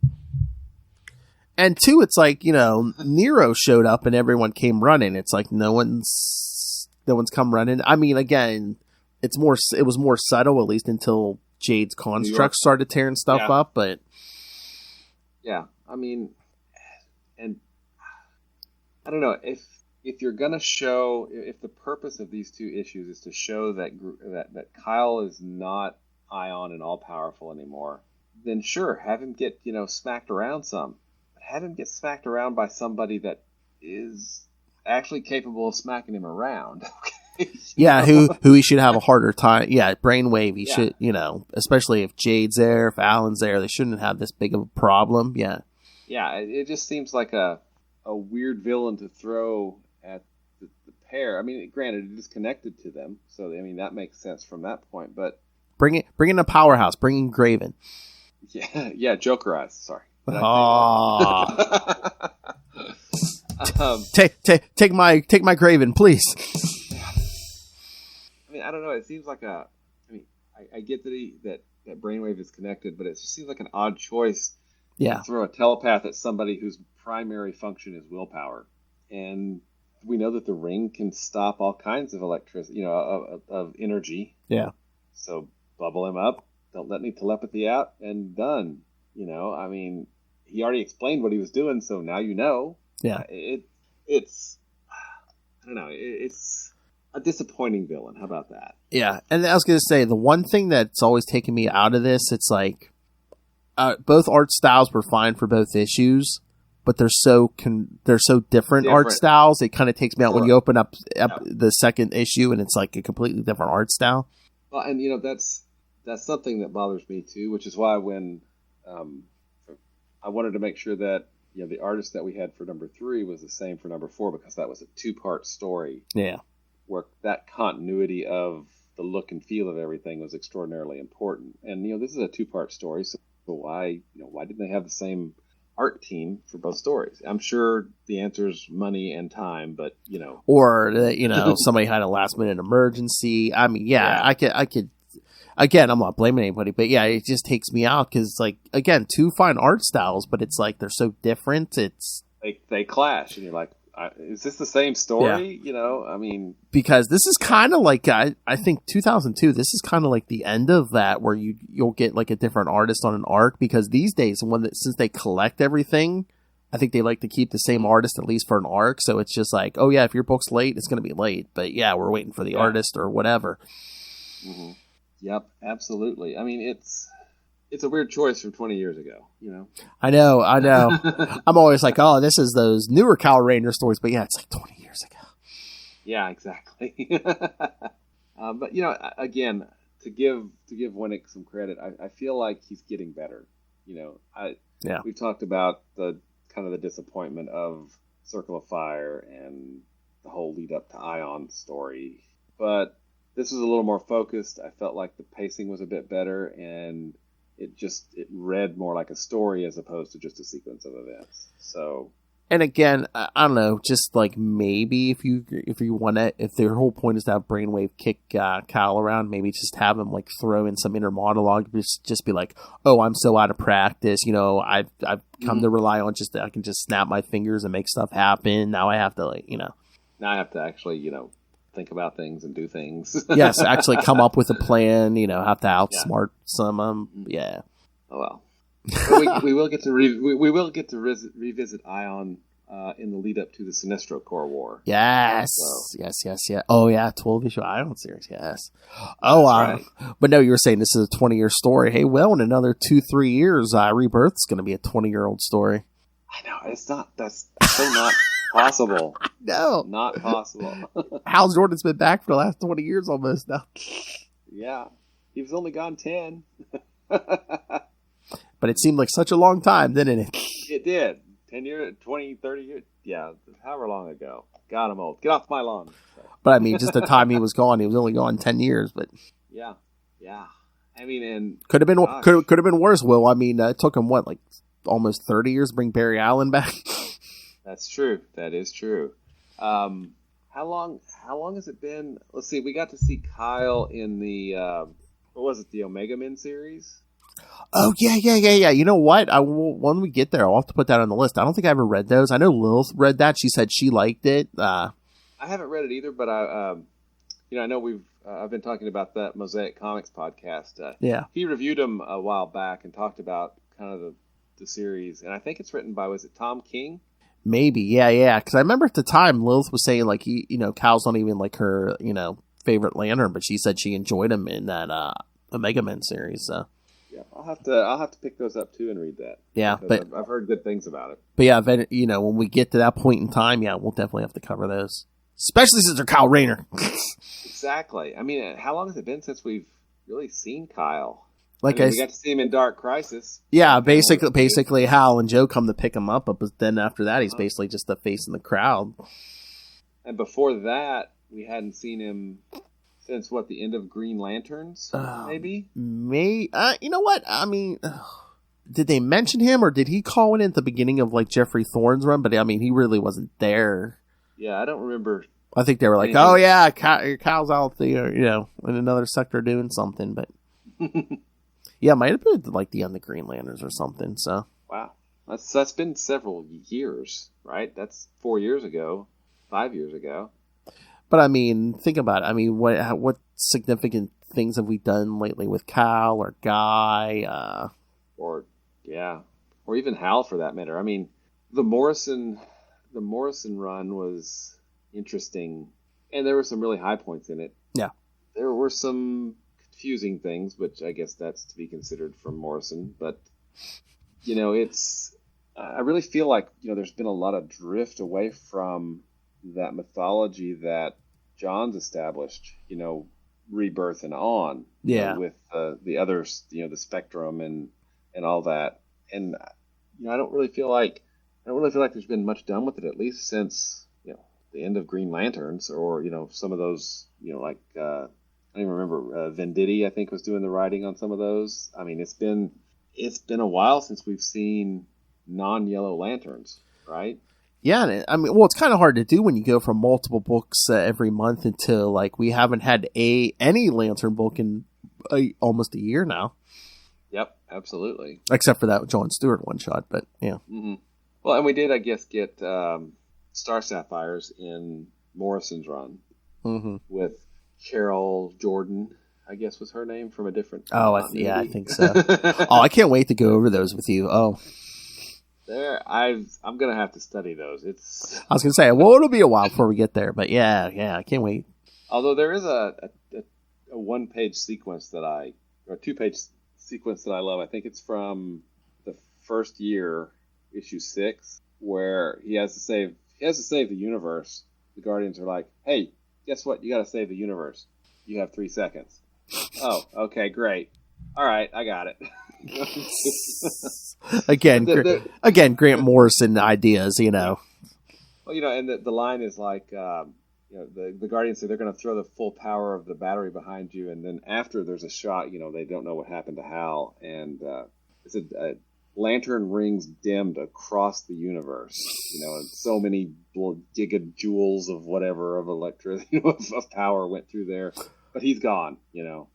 [SPEAKER 1] And two, it's like Nero showed up and everyone came running. It's like no one's come running. I mean, again, it was more subtle, at least until Jade's construct started tearing stuff up. But
[SPEAKER 5] yeah, I mean, and I don't know if you're gonna show, if the purpose of these two issues is to show that Kyle is not Ion and all powerful anymore, then sure, have him get smacked around some, but have him get smacked around by somebody that is actually capable of smacking him around.
[SPEAKER 1] Yeah, who he should have a harder time. Yeah, Brainwave. He should, especially if Jade's there, if Alan's there, they shouldn't have this big of a problem. Yeah.
[SPEAKER 5] Yeah, it just seems like a weird villain to throw at the pair. I mean, granted, it is connected to them, so I mean that makes sense from that point. But
[SPEAKER 1] bring in a powerhouse. Bring in Graven.
[SPEAKER 5] Yeah, Joker eyes. Sorry.
[SPEAKER 1] Take my Graven, please.
[SPEAKER 5] I mean, I don't know. It seems like I get that Brainwave is connected, but it just seems like an odd choice.
[SPEAKER 1] Yeah.
[SPEAKER 5] To throw a telepath at somebody whose primary function is willpower, and we know that the ring can stop all kinds of electricity, of energy.
[SPEAKER 1] Yeah.
[SPEAKER 5] So bubble him up. Don't let any telepathy out, and done. I mean, he already explained what he was doing, so now you know.
[SPEAKER 1] Yeah.
[SPEAKER 5] It's I don't know. It's a disappointing villain. How about that?
[SPEAKER 1] Yeah, and I was going to say, the one thing that's always taken me out of this, it's like both art styles were fine for both issues, but they're so different art styles. It kind of takes me out when you open up the second issue and it's like a completely different art style.
[SPEAKER 5] Well, and that's something that bothers me too, which is why when I wanted to make sure that the artist that we had for number 3 was the same for number 4, because that was a 2-part story.
[SPEAKER 1] Yeah.
[SPEAKER 5] Where that continuity of the look and feel of everything was extraordinarily important. And, this is a 2-part story, so why didn't they have the same art team for both stories? I'm sure the answer is money and time, but,
[SPEAKER 1] Or, somebody had a last-minute emergency. I mean, I could... Again, I'm not blaming anybody, but yeah, it just takes me out because, like, again, 2 fine art styles, but it's like they're so different. It's
[SPEAKER 5] they clash, and you're like, is this the same story? You know, I mean,
[SPEAKER 1] because this is kind of like I think 2002. This is kind of like the end of that, where you'll get like a different artist on an arc. Because these days, since they collect everything, I think they like to keep the same artist at least for an arc. So it's just like, oh yeah, if your book's late, it's going to be late. But yeah, we're waiting for the artist or whatever.
[SPEAKER 5] Mm-hmm. Yep, absolutely. I mean, it's a weird choice from 20 years ago, you know?
[SPEAKER 1] I know. I'm always like, oh, this is those newer Kyle Rayner stories, but yeah, it's like 20 years ago.
[SPEAKER 5] Yeah, exactly. But, you know, again, to give Winnick some credit, I feel like he's getting better. You know, we've talked about the kind of the disappointment of Circle of Fire and the whole lead up to Ion story, but this was a little more focused. I felt like the pacing was a bit better, and it read more like a story as opposed to just a sequence of events. So, and again, I don't know, just like maybe if you want to, if their whole point is to have Brainwave kick Kyle around, maybe just have him like throw in some inner monologue, just be like, oh, I'm so out of practice, you know, I've come to rely on I can just snap my fingers and make stuff happen. Now I have to now I have to actually, you know, think about things and do things. Yes, actually come up with a plan, you know, have to outsmart some Oh well. we will get to revisit Ion in the lead up to the Sinestro Corps War. Yes. Yes. Oh yeah, 12-issue Ion series, yes. Oh right. But no, you were saying this is a 20-year story. Hey, well, in another 2-3 years, Rebirth's going to be a 20-year-old story. I know, that's so not possible. No. Not possible. Hal Jordan's been back for the last 20 years almost now. Yeah. He was only gone 10. But it seemed like such a long time, didn't it? It did. 10 years, 20, 30 years. Yeah, however long ago. God, I'm old. Get off my lawn. But I mean, just the time he was gone, he was only gone 10 years. But yeah. I mean, and could have been worse. Will, I mean, it took him like almost 30 years to bring Barry Allen back. That's true. That is true. How long has it been? Let's see. We got to see Kyle in the what was it? The Omega Men series. Oh yeah. You know what? When we get there, I'll have to put that on the list. I don't think I ever read those. I know Lilith read that. She said she liked it. I haven't read it either, but I know I've been talking about that Mosaic Comics podcast. He reviewed them a while back and talked about kind of the series, and I think it's written by, was it Tom King? Maybe, yeah. Because I remember at the time Lilith was saying like Kyle's not even like her favorite Lantern, but she said she enjoyed him in that Omega Men series. So yeah, I'll have to pick those up too and read that. Yeah, but I've heard good things about it. But yeah, when we get to that point in time, yeah, we'll definitely have to cover those, especially since they're Kyle Rayner. Exactly. I mean, how long has it been since we've really seen Kyle? We got to see him in Dark Crisis. Yeah, basically Hal and Joe come to pick him up, but then after that, he's basically just the face in the crowd. And before that, we hadn't seen him since the end of Green Lanterns, maybe? You know what? I mean, did they mention him, or did he call in at the beginning of like Jeffrey Thorne's run? But I mean, he really wasn't there. Yeah, I don't remember. I think they were like, "Oh yeah, Kyle's out there, in another sector doing something." But yeah, it might have been like the end of Green Lanterns or something. So wow, that's been several years, right? That's 4 years ago, 5 years ago. But I mean, think about it. I mean, what significant things have we done lately with Kyle or Guy, or even Hal for that matter? I mean, the Morrison run was interesting, and there were some really high points in it. Yeah, there were some confusing things, which I guess that's to be considered from Morrison. But I really feel like there's been a lot of drift away from that mythology that John's established, Rebirth and on, with the others, the Spectrum and all that. And I don't really feel like there's been much done with it, at least since the end of Green Lanterns, or some of those, like I don't even remember, Venditti I think was doing the writing on some of those. I mean, it's been a while since we've seen non-Yellow Lanterns, right? Yeah, I mean, well, it's kind of hard to do when you go from multiple books every month until like we haven't had any Lantern book in almost a year now. Yep, absolutely. Except for that John Stewart one shot, but yeah. Mm-hmm. Well, and we did, I guess, get Star Sapphires in Morrison's run with Carol Jordan, I guess was her name, from a different.
[SPEAKER 1] Yeah, I think so. I can't wait to go over those with you.
[SPEAKER 5] I'm gonna have to study those.
[SPEAKER 1] I was gonna say, well, it'll be a while before we get there, but yeah, I can't wait.
[SPEAKER 5] Although there is a 1-page sequence or 2-page sequence that I love. I think it's from the first year, issue 6, where he has to save the universe. The Guardians are like, "Hey, guess what? You got to save the universe. You have 3 seconds." Oh, okay, great. All right, I got it.
[SPEAKER 1] Again, Grant Morrison ideas,
[SPEAKER 5] Well, and the line is like, the Guardians say they're going to throw the full power of the battery behind you, and then after there's a shot, they don't know what happened to Hal, and it's a lantern rings dimmed across the universe, and so many gigajoules of whatever of electricity of power went through there, but he's gone, and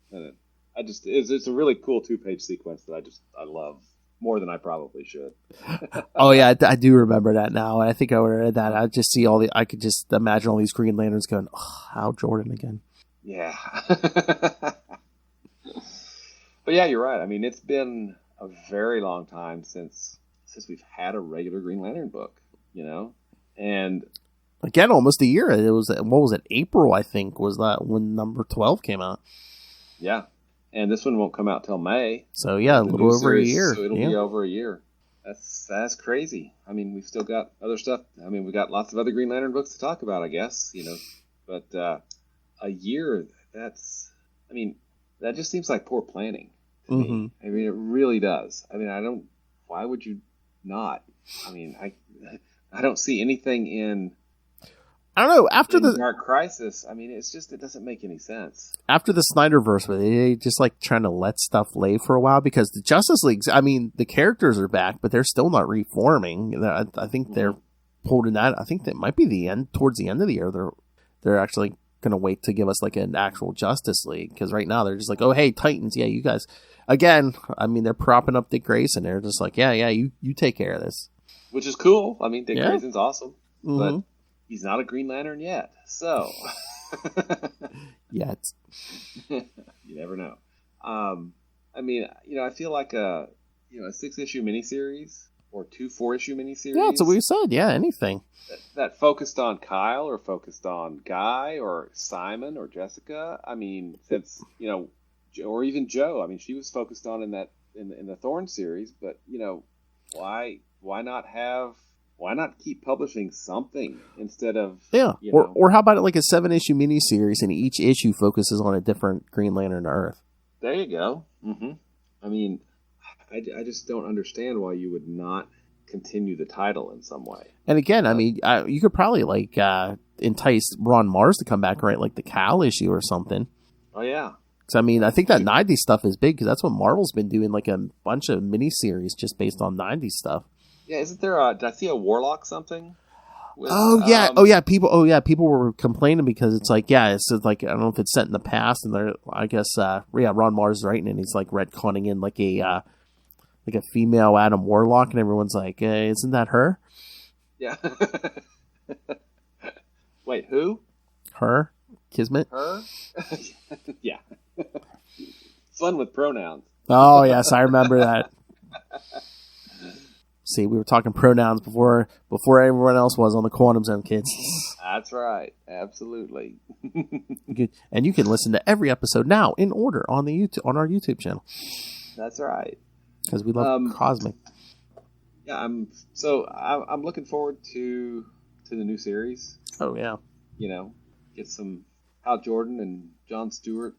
[SPEAKER 5] it's a really cool 2-page sequence that I love more than I probably should.
[SPEAKER 1] Oh yeah, I do remember that now. I think I would have read that. I just see I could just imagine all these Green Lanterns going, "Oh, Hal Jordan again."
[SPEAKER 5] Yeah. But yeah, you're right. I mean, it's been a very long time since we've had a regular Green Lantern book, and
[SPEAKER 1] again, almost a year. It was, what was it? April, I think, was that when number 12 came out.
[SPEAKER 5] Yeah. And this one won't come out till May.
[SPEAKER 1] So yeah, a little over a year.
[SPEAKER 5] So it'll be over a year. That's crazy. I mean, we've still got other stuff. I mean, we got lots of other Green Lantern books to talk about, I guess, But a year, that just seems like poor planning to me. I mean, it really does. I mean, why would you not? I mean, I don't see anything in...
[SPEAKER 1] I don't know. After the
[SPEAKER 5] Dark Crisis, I mean, it doesn't make any sense.
[SPEAKER 1] After the Snyderverse, where they just like trying to let stuff lay for a while, because the Justice League, I mean, the characters are back, but they're still not reforming. I think they're pulled in that. I think that might be the end, towards the end of the year. They're actually going to wait to give us like an actual Justice League, because right now they're just like, "Oh, hey, Titans, yeah, you guys." Again, I mean, they're propping up Dick Grayson. They're just like, "Yeah, you take care of this,"
[SPEAKER 5] which is cool. I mean, Dick Grayson's awesome, but he's not a Green Lantern yet, so
[SPEAKER 1] yet.
[SPEAKER 5] You never know. I mean, I feel like a 6-issue miniseries or 2 4-issue miniseries.
[SPEAKER 1] Yeah, that's what we said. Yeah, anything
[SPEAKER 5] that focused on Kyle or focused on Guy or Simon or Jessica. I mean, since or even Joe. I mean, she was focused on in the Thorn series, but why not keep publishing something instead of...
[SPEAKER 1] Yeah, or how about it like a 7-issue miniseries, and each issue focuses on a different Green Lantern Earth?
[SPEAKER 5] There you go. I mean, I just don't understand why you would not continue the title in some way.
[SPEAKER 1] And again, I mean, you could probably like entice Ron Mars to come back and write like the Cal issue or something.
[SPEAKER 5] Oh, yeah.
[SPEAKER 1] Because, I mean, I think that 90s stuff is big, because that's what Marvel's been doing, like a bunch of miniseries just based on 90s stuff.
[SPEAKER 5] Yeah, isn't there did I see a Warlock something? With,
[SPEAKER 1] people were complaining because it's like, it's like, I don't know if it's set in the past, and they're, I guess, Ron Mars is writing, and he's like retconning in like a female Adam Warlock, and everyone's like, isn't that her?
[SPEAKER 5] Yeah. Wait, who?
[SPEAKER 1] Her? Kismet?
[SPEAKER 5] Her? Yeah. Fun with pronouns.
[SPEAKER 1] Oh, yes, I remember that. See, we were talking pronouns before everyone else was on the Quantum Zone, kids.
[SPEAKER 5] That's right. Absolutely.
[SPEAKER 1] And you can listen to every episode now in order on our YouTube channel.
[SPEAKER 5] That's right.
[SPEAKER 1] Because we love Cosmic.
[SPEAKER 5] Yeah, I'm looking forward to the new series.
[SPEAKER 1] Oh yeah.
[SPEAKER 5] Get some Hal Jordan and John Stewart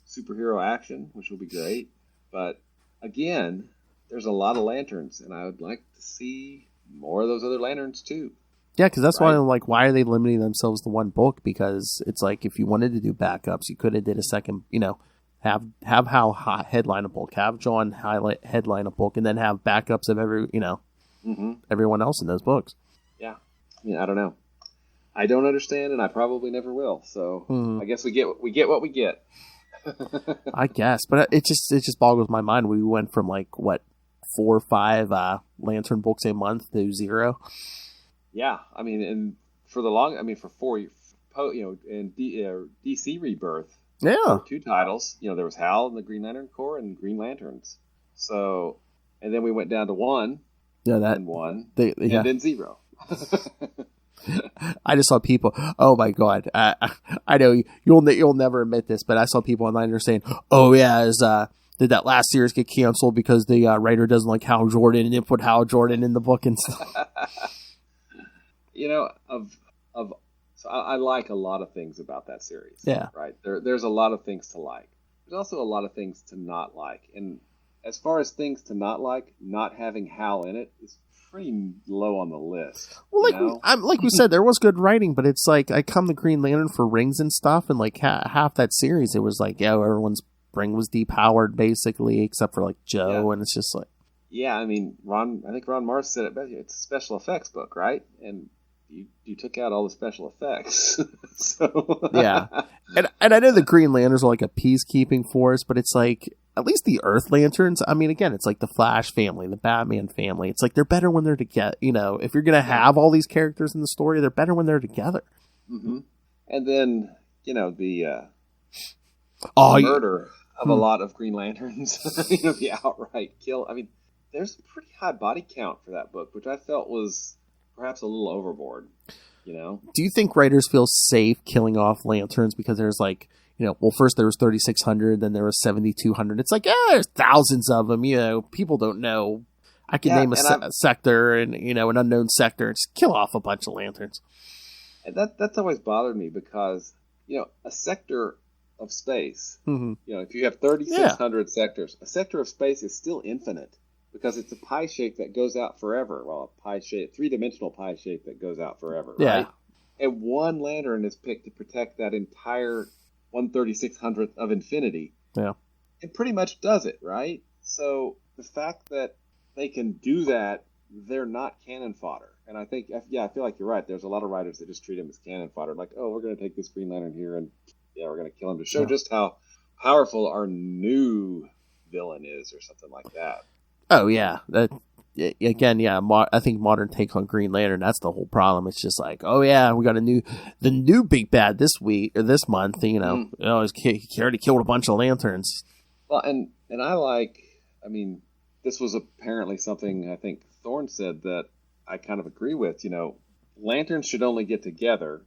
[SPEAKER 5] superhero action, which will be great. But again, there's a lot of lanterns, and I would like to see more of those other lanterns too. Yeah, because that's why I'm like, why are they limiting themselves to one book? Because it's like, if you wanted to do backups, you could have did a second, have Hal headline a book, have John headline a book, and then have backups of everyone else in those books. Yeah, I mean, I don't know. I don't understand, and I probably never will. So I guess we get what we get. I guess, but it just boggles my mind. We went from like what
[SPEAKER 1] 4 or 5 Lantern books a month to zero.
[SPEAKER 5] Yeah, I mean, and for 4, in DC Rebirth,
[SPEAKER 1] Yeah,
[SPEAKER 5] there were 2 titles. There was Hal and the Green Lantern Corps and Green Lanterns. So, and then we went down to 1.
[SPEAKER 1] Yeah,
[SPEAKER 5] and 1,
[SPEAKER 1] and
[SPEAKER 5] then 0.
[SPEAKER 1] I just saw people. Oh my god! I know you'll never admit this, but I saw people online there saying, "Oh yeah, did that last series get canceled because the writer doesn't like Hal Jordan and didn't put Hal Jordan in the book and stuff?"
[SPEAKER 5] So I like a lot of things about that series.
[SPEAKER 1] Yeah.
[SPEAKER 5] Right. There's a lot of things to like. There's also a lot of things to not like. And as far as things to not like, not having Hal in it is pretty low on the list.
[SPEAKER 1] Well, like we said, there was good writing, but it's like I come to Green Lantern for rings and stuff, and like half that series, it was like, yeah, everyone's ring was depowered basically, except for like Joe, and it's just like,
[SPEAKER 5] yeah, I mean, I think Ron Mars said it best. It's a special effects book, right? And you took out all the special effects. So
[SPEAKER 1] yeah, and I know the Green Lanterns are like a peacekeeping force, but it's like at least the Earth Lanterns. I mean, again, it's like the Flash family, the Batman family. It's like they're better when they're together. If you're gonna have all these characters in the story, they're better when they're together.
[SPEAKER 5] Mm-hmm. And then the murder of a lot of Green Lanterns. The outright kill. I mean, there's a pretty high body count for that book, which I felt was perhaps a little overboard.
[SPEAKER 1] Do you think writers feel safe killing off Lanterns because there's like, first there was 3,600, then there was 7,200. It's like, there's thousands of them. People don't know. I could name a sector and an unknown sector and just kill off a bunch of Lanterns.
[SPEAKER 5] And that's always bothered me because a sector of space.
[SPEAKER 1] Mm-hmm.
[SPEAKER 5] If you have 3,600 sectors, a sector of space is still infinite. Because it's a pie shape that goes out forever. Well, a 3-dimensional pie shape that goes out forever, right? And one lantern is picked to protect that entire 1/3600th of infinity.
[SPEAKER 1] Yeah.
[SPEAKER 5] It pretty much does it, right? So the fact that they can do that, they're not cannon fodder. And I think, I feel like you're right. There's a lot of writers that just treat him as cannon fodder. Like, oh, we're going to take this Green Lantern here and, we're going to kill him to show just how powerful our new villain is or something like that.
[SPEAKER 1] Oh yeah, I think modern take on Green Lantern, that's the whole problem. It's just like, oh yeah, we got the new big bad this week or this month. He already killed a bunch of Lanterns.
[SPEAKER 5] Well, and I mean, this was apparently something I think Thorne said that I kind of agree with. Lanterns should only get together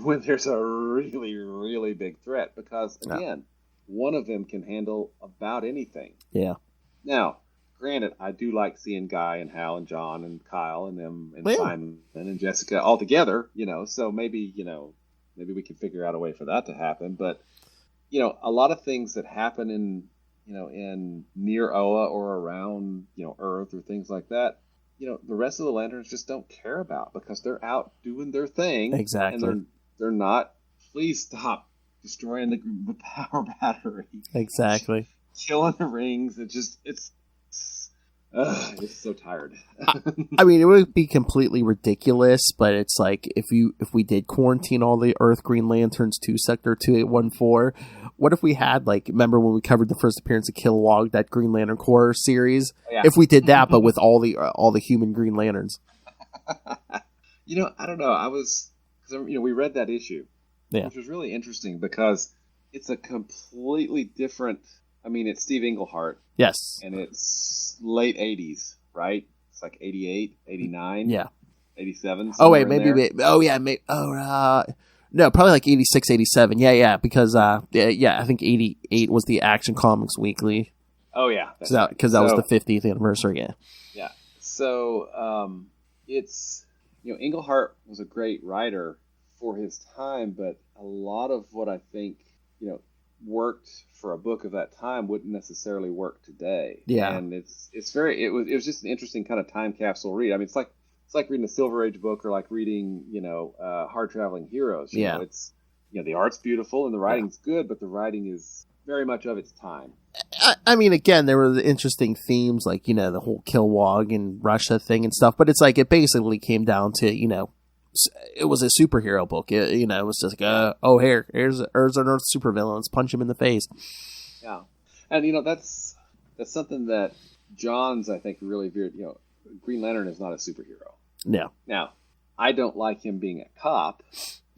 [SPEAKER 5] when there's a really, really big threat, because again, one of them can handle about anything.
[SPEAKER 1] Yeah.
[SPEAKER 5] Now, granted, I do like seeing Guy and Hal and John and Kyle and them and Simon and Jessica all together, so maybe we can figure out a way for that to happen. But, a lot of things that happen in near Oa or around, Earth or things like that, the rest of the Lanterns just don't care about because they're out doing their thing.
[SPEAKER 1] Exactly.
[SPEAKER 5] And they're not, please stop destroying the power battery.
[SPEAKER 1] Exactly.
[SPEAKER 5] Killing the rings. It's so tired.
[SPEAKER 1] I mean, it would be completely ridiculous, but it's like if we did quarantine all the Earth Green Lanterns to Sector 2814, what if we had, like, remember when we covered the first appearance of Kilowog, that Green Lantern Corps series? Yeah. If we did that, but with all the human Green Lanterns.
[SPEAKER 5] I don't know. We read that issue, which was really interesting because it's a completely different. I mean, it's Steve Englehart.
[SPEAKER 1] Yes.
[SPEAKER 5] And it's late 80s, right? It's like 88, 89.
[SPEAKER 1] Yeah.
[SPEAKER 5] 87.
[SPEAKER 1] Oh, wait, maybe. Oh, yeah. No, probably like 86, 87. Yeah, because, I think 88 was the Action Comics Weekly.
[SPEAKER 5] Oh, yeah.
[SPEAKER 1] Because that was the 50th anniversary, yeah.
[SPEAKER 5] Yeah. So, it's, Englehart was a great writer for his time, but a lot of what I think, worked for a book of that time wouldn't necessarily work today. Yeah. And it was just an interesting kind of time capsule read. I mean, it's like reading a Silver Age book or like reading, Hard Traveling Heroes. You know, it's, the art's beautiful and the writing's good, but the writing is very much of its time.
[SPEAKER 1] I mean, again, there were interesting themes like, the whole Kilowog and Russia thing and stuff, but it's like it basically came down to, it was a superhero book. It was just like, here's an Earth supervillain. Let's punch him in the face.
[SPEAKER 5] Yeah, and that's something that John's, I think, really veered. Green Lantern is not a superhero.
[SPEAKER 1] No.
[SPEAKER 5] Now, I don't like him being a cop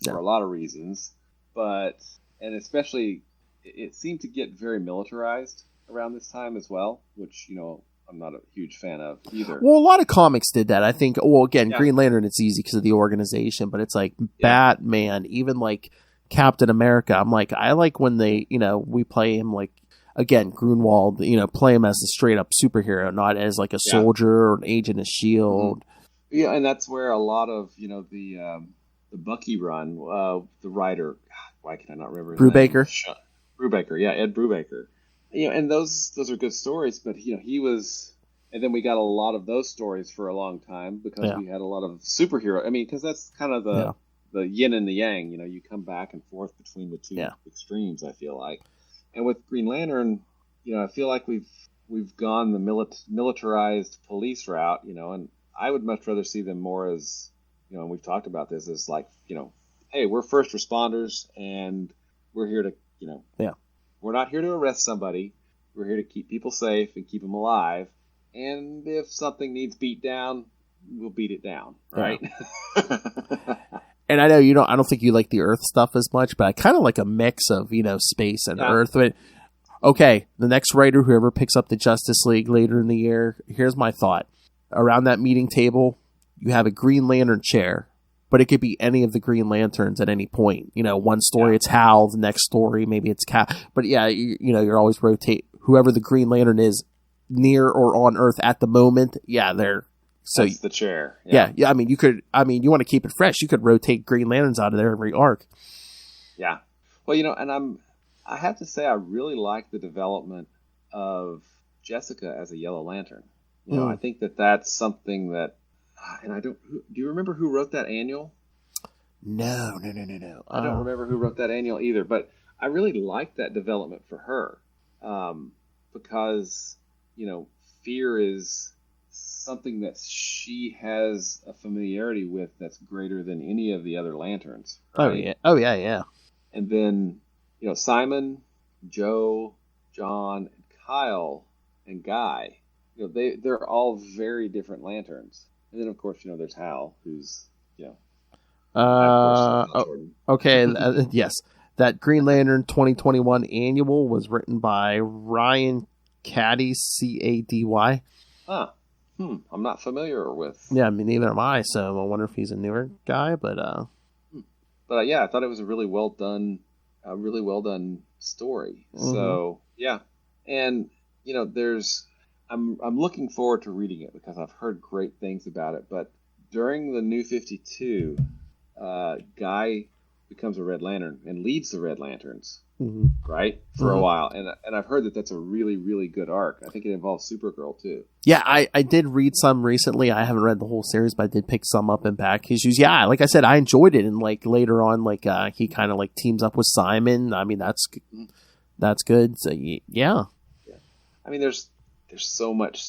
[SPEAKER 5] for a lot of reasons, and especially it seemed to get very militarized around this time as well, which I'm not a huge fan of either.
[SPEAKER 1] Well, a lot of comics did that. I think. Well, again, Green Lantern, it's easy because of the organization, but it's like Batman, even like Captain America. I'm like, I like when they, we play him like, again, Grunwald, play him as a straight up superhero, not as like a soldier or an agent of S.H.I.E.L.D.
[SPEAKER 5] Yeah, and that's where a lot of the Bucky run, the writer, why can I not remember his
[SPEAKER 1] Brubaker.
[SPEAKER 5] name? Brubaker, yeah, Ed Brubaker. And those are good stories, but he was, and then we got a lot of those stories for a long time because we had a lot of superhero. I mean, because that's kind of the yin and the yang. You come back and forth between the two extremes. I feel like, and with Green Lantern, I feel like we've gone the militarized police route. And I would much rather see them more as, and we've talked about this, as like, hey, we're first responders and we're here to, we're not here to arrest somebody. We're here to keep people safe and keep them alive. And if something needs beat down, we'll beat it down, right? Yeah.
[SPEAKER 1] And I know I don't think you like the Earth stuff as much, but I kind of like a mix of, space and Earth. But, okay, the next writer, whoever picks up the Justice League later in the year, here's my thought. Around that meeting table, you have a Green Lantern chair, but it could be any of the Green Lanterns at any point. One story it's Hal, the next story maybe it's Cap. But you're always rotate whoever the Green Lantern is near or on Earth at the moment. Yeah, they're
[SPEAKER 5] that's the chair.
[SPEAKER 1] Yeah. I mean, you want to keep it fresh. You could rotate Green Lanterns out of there every arc.
[SPEAKER 5] Yeah. Well, and I have to say I really like the development of Jessica as a Yellow Lantern. I think that's something that. And do you remember who wrote that annual?
[SPEAKER 1] No.
[SPEAKER 5] I don't remember who wrote that annual either, but I really like that development for her. Because, fear is something that she has a familiarity with that's greater than any of the other lanterns. Right?
[SPEAKER 1] Oh yeah.
[SPEAKER 5] And then, Simon, Joe, John, and Kyle, and Guy, they're all very different lanterns. And then, of course, there's Hal, who's,
[SPEAKER 1] okay, yes. That Green Lantern 2021 annual was written by Ryan Cady, Cady.
[SPEAKER 5] I'm not familiar with.
[SPEAKER 1] Yeah, I mean, neither am I, so I wonder if he's a newer guy, but...
[SPEAKER 5] But, I thought it was a really well done story. Mm-hmm. So, yeah. And, I'm looking forward to reading it because I've heard great things about it. But during the New 52, Guy becomes a Red Lantern and leads the Red Lanterns, right, for a while. And I've heard that that's a really, really good arc. I think it involves Supergirl too. Yeah,
[SPEAKER 1] I did read some recently. I haven't read the whole series, but I did pick some up in back issues. Yeah, like I said, I enjoyed it. And like later on, like he kind of like teams up with Simon. I mean, that's good. So yeah.
[SPEAKER 5] I mean, there's so much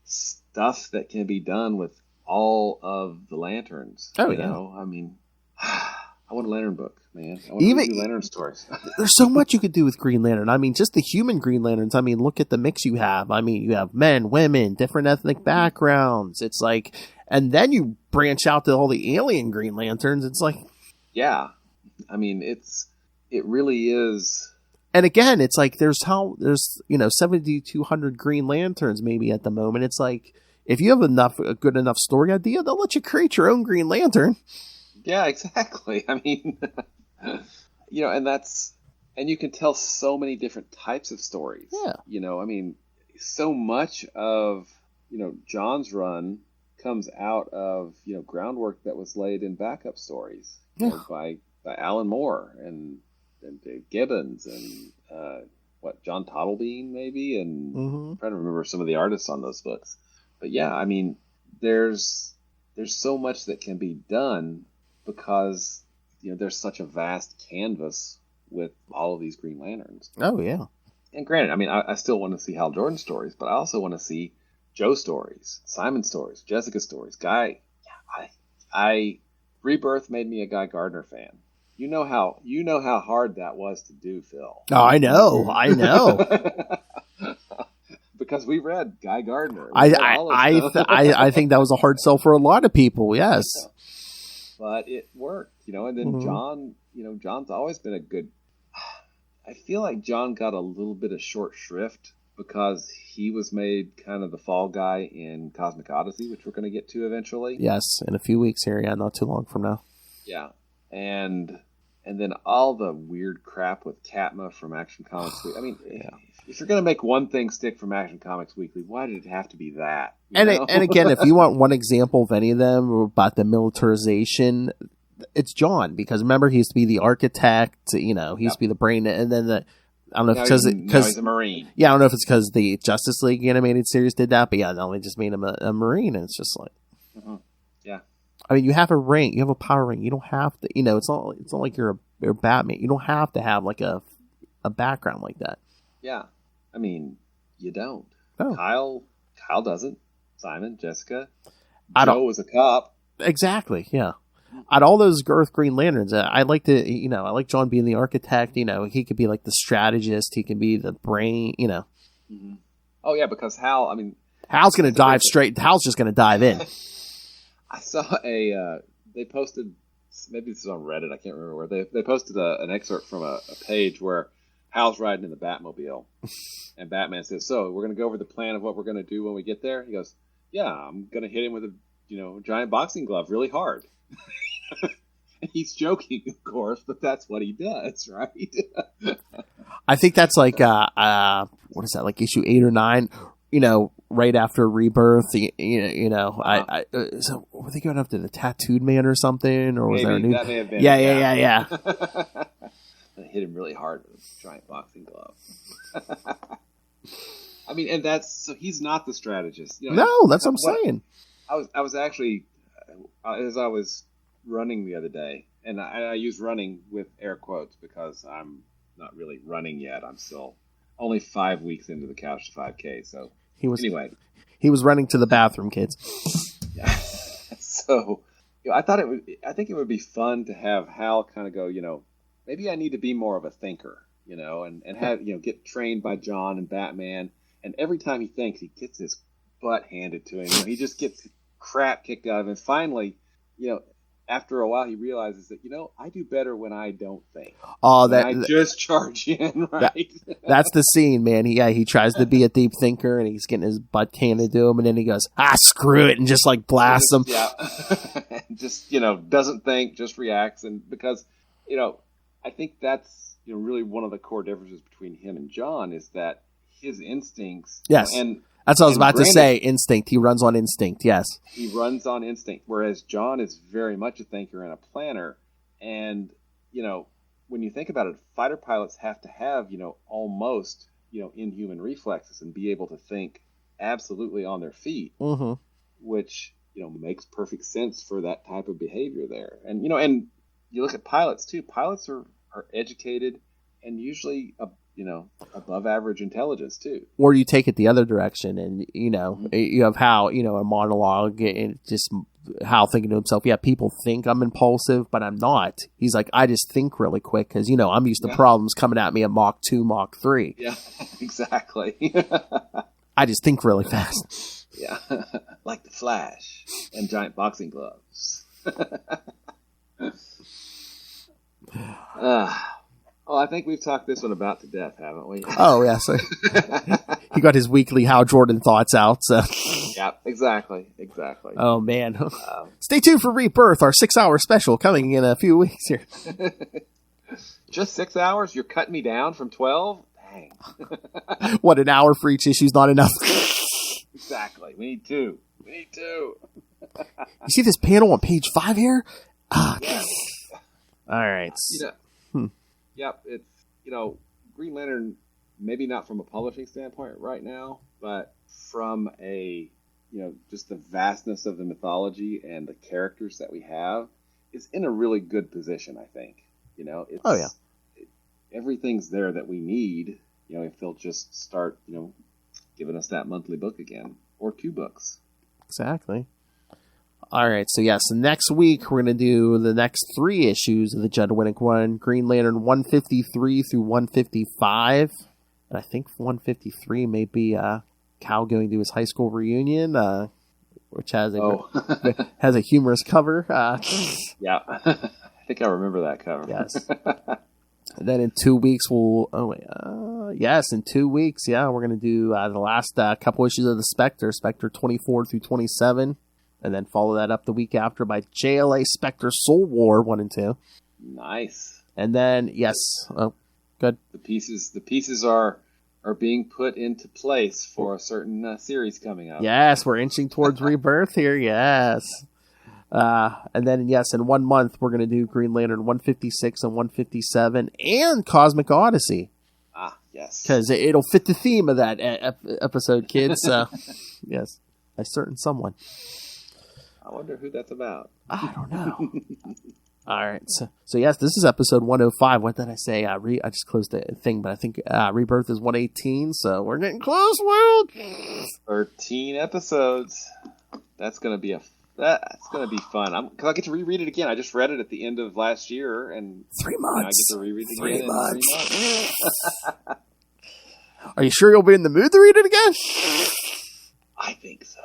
[SPEAKER 5] stuff that can be done with all of the lanterns.
[SPEAKER 1] Oh,
[SPEAKER 5] you know? I mean, I want a Lantern book, man. I want to do Lantern stories.
[SPEAKER 1] There's so much you could do with Green Lantern. I mean, just the human Green Lanterns. I mean, look at the mix you have. I mean, you have men, women, different ethnic backgrounds. It's like, and then you branch out to all the alien Green Lanterns. It's like,
[SPEAKER 5] yeah. I mean, it really is.
[SPEAKER 1] And again, it's like there's 7,200 Green Lanterns maybe at the moment. It's like if you have a good enough story idea, they'll let you create your own Green Lantern.
[SPEAKER 5] Yeah, exactly. I mean, and you can tell so many different types of stories.
[SPEAKER 1] Yeah.
[SPEAKER 5] I mean, so much of John's run comes out of groundwork that was laid in backup stories by Alan Moore and Gibbons and John Tottlebean maybe, and I'm trying to remember some of the artists on those books. But yeah, I mean, there's so much that can be done because there's such a vast canvas with all of these Green Lanterns.
[SPEAKER 1] Oh yeah.
[SPEAKER 5] And granted, I mean, I still want to see Hal Jordan stories, but I also want to see Joe stories, Simon stories, Jessica stories, Guy. I Rebirth made me a Guy Gardner fan. You know how hard that was to do, Phil.
[SPEAKER 1] Oh, I know.
[SPEAKER 5] because we read Guy Gardner.
[SPEAKER 1] I think that was a hard sell for a lot of people. Yes,
[SPEAKER 5] but it worked, And then John, John's always been a good. I feel like John got a little bit of short shrift because he was made kind of the fall guy in Cosmic Odyssey, which we're going to get to eventually.
[SPEAKER 1] Yes, in a few weeks here. Yeah, not too long from now.
[SPEAKER 5] Yeah, and then all the weird crap with Katma from Action Comics Weekly. I mean, if you're going to make one thing stick from Action Comics Weekly, why did it have to be that?
[SPEAKER 1] And again, if you want one example of any of them about the militarization, it's John, because remember he used to be the architect. He used to be the brain, and then I don't know if it's because
[SPEAKER 5] he's a Marine.
[SPEAKER 1] Yeah, I don't know if it's because the Justice League animated series did that, but yeah, no, they just made him a Marine, and it's just like,
[SPEAKER 5] yeah.
[SPEAKER 1] I mean, you have a ring, you have a power ring. You don't have to, it's not like you're Batman. You don't have to have like a background like that.
[SPEAKER 5] Yeah, I mean, you don't.
[SPEAKER 1] Oh.
[SPEAKER 5] Kyle doesn't. Simon, Jessica, Joe was a cop.
[SPEAKER 1] Exactly. Yeah. Out of all those Earth Green Lanterns, I like I like John being the architect. He could be like the strategist. He can be the brain.
[SPEAKER 5] Mm-hmm. Oh yeah, because Hal's
[SPEAKER 1] going to dive straight. Hal's just going to dive in.
[SPEAKER 5] I saw they posted, maybe this is on Reddit, I can't remember where, they posted an excerpt from a page where Hal's riding in the Batmobile, and Batman says, "So we're going to go over the plan of what we're going to do when we get there." He goes, "Yeah, I'm going to hit him with a giant boxing glove really hard." He's joking, of course, but that's what he does, right?
[SPEAKER 1] I think that's like what is that, like issue 8 or 9? Right after Rebirth. So were they going after the Tattooed Man or something, or was there a new?
[SPEAKER 5] That may have been.
[SPEAKER 1] Yeah.
[SPEAKER 5] I hit him really hard with a giant boxing glove. I mean, and so he's not the strategist.
[SPEAKER 1] No, that's what I'm saying.
[SPEAKER 5] I was actually, as I was running the other day, and I use running with air quotes because I'm not really running yet. I'm still only 5 weeks into the Couch to 5K. So he was running to the bathroom, kids. Yeah. So I think it would be fun to have Hal kind of go, maybe I need to be more of a thinker, and have get trained by John and Batman. And every time he thinks, he gets his butt handed to him. He just gets crap kicked out of him. And finally, after a while, he realizes that, I do better when I don't think.
[SPEAKER 1] Oh,
[SPEAKER 5] I just charge in, right?
[SPEAKER 1] That's the scene, man. He tries to be a deep thinker, and he's getting his butt handed to him, and then he goes, screw it, and just like blasts him.
[SPEAKER 5] Yeah. Just, doesn't think, just reacts. And because, I think that's, really one of the core differences between him and John is that his instincts.
[SPEAKER 1] Yes. That's what I was about to say. Instinct. He runs on instinct. Yes.
[SPEAKER 5] He runs on instinct, whereas John is very much a thinker and a planner. And, when you think about it, fighter pilots have to have, almost, inhuman reflexes and be able to think absolutely on their feet, which, makes perfect sense for that type of behavior there. And, and you look at pilots too. Pilots are educated and usually, above average intelligence too.
[SPEAKER 1] Or you take it the other direction, and you have Hal, a monologue, and just Hal thinking to himself, "Yeah, people think I'm impulsive, but I'm not." He's like, "I just think really quick because I'm used to problems coming at me at Mach 2, Mach 3."
[SPEAKER 5] Yeah, exactly.
[SPEAKER 1] I just think really fast.
[SPEAKER 5] Yeah, like the Flash and giant boxing gloves. I think we've talked this one about to death, haven't we?
[SPEAKER 1] Oh, yeah. So he got his weekly Hal Jordan thoughts out. So.
[SPEAKER 5] Yeah, exactly.
[SPEAKER 1] Oh, man. Stay tuned for Rebirth, our 6-hour special coming in a few weeks here.
[SPEAKER 5] Just 6 hours? You're cutting me down from 12? Dang.
[SPEAKER 1] What, an hour for each issue is not enough?
[SPEAKER 5] Exactly. We need two.
[SPEAKER 1] You see this panel on page 5 here?
[SPEAKER 5] Yes.
[SPEAKER 1] All right.
[SPEAKER 5] Yep, it's, Green Lantern, maybe not from a publishing standpoint right now, but from a, just the vastness of the mythology and the characters that we have, is in a really good position, I think. It's, everything's there that we need, if they'll just start, giving us that monthly book again, or 2 books.
[SPEAKER 1] Exactly. All right, so yes, next week we're going to do the next 3 issues of the Judd Winnick one, Green Lantern 153 through 155, and I think 153 may be Kyle going to his high school reunion, which has a
[SPEAKER 5] Oh.
[SPEAKER 1] has a humorous cover.
[SPEAKER 5] Yeah. I think I remember that cover.
[SPEAKER 1] Yes. And then in 2 weeks, in 2 weeks, we're going to do the last couple issues of the Spectre 24 through 27, and then follow that up the week after by JLA Spectre Soul War 1 and 2.
[SPEAKER 5] Nice.
[SPEAKER 1] And then, good.
[SPEAKER 5] The pieces are being put into place for a certain series coming up.
[SPEAKER 1] Yes, we're inching towards Rebirth here, yes. And then, in 1 month, we're going to do Green Lantern 156 and 157 and Cosmic Odyssey.
[SPEAKER 5] Ah, yes.
[SPEAKER 1] Because it'll fit the theme of that episode, kids. So, yes, a certain someone.
[SPEAKER 5] I wonder who that's about.
[SPEAKER 1] I don't know. All right. So yes, this is episode 105. What did I say? I just closed the thing, but I think Rebirth is 118, so we're getting close, world.
[SPEAKER 5] 13 episodes. That's going to be fun. Because I get to reread it again. I just read it at the end of last year, and
[SPEAKER 1] 3 months.
[SPEAKER 5] I get to reread it again in 3 months.
[SPEAKER 1] Are you sure you'll be in the mood to read it again?
[SPEAKER 5] I think so.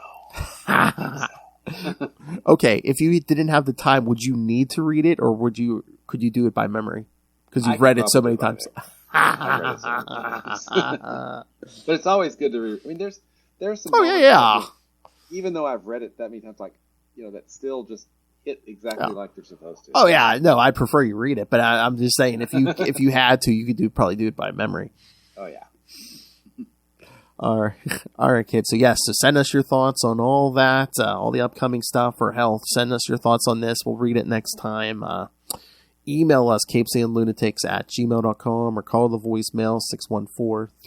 [SPEAKER 1] Okay, if you didn't have the time, would you need to read it, or could you do it by memory? Because you've read it so many times.
[SPEAKER 5] I've read it so many times. But it's always good to read. I mean, there's some.
[SPEAKER 1] Oh yeah.
[SPEAKER 5] Even though I've read it that many times, that still just hit exactly like they're supposed to.
[SPEAKER 1] Oh yeah, no, I prefer you read it, but I'm just saying if you had to, you could probably do it by memory.
[SPEAKER 5] Oh yeah.
[SPEAKER 1] All right, kids. So send us your thoughts on all that, all the upcoming stuff, or hell, send us your thoughts on this. We'll read it next time. Email us, CapesandLunatics@gmail.com, or call the voicemail,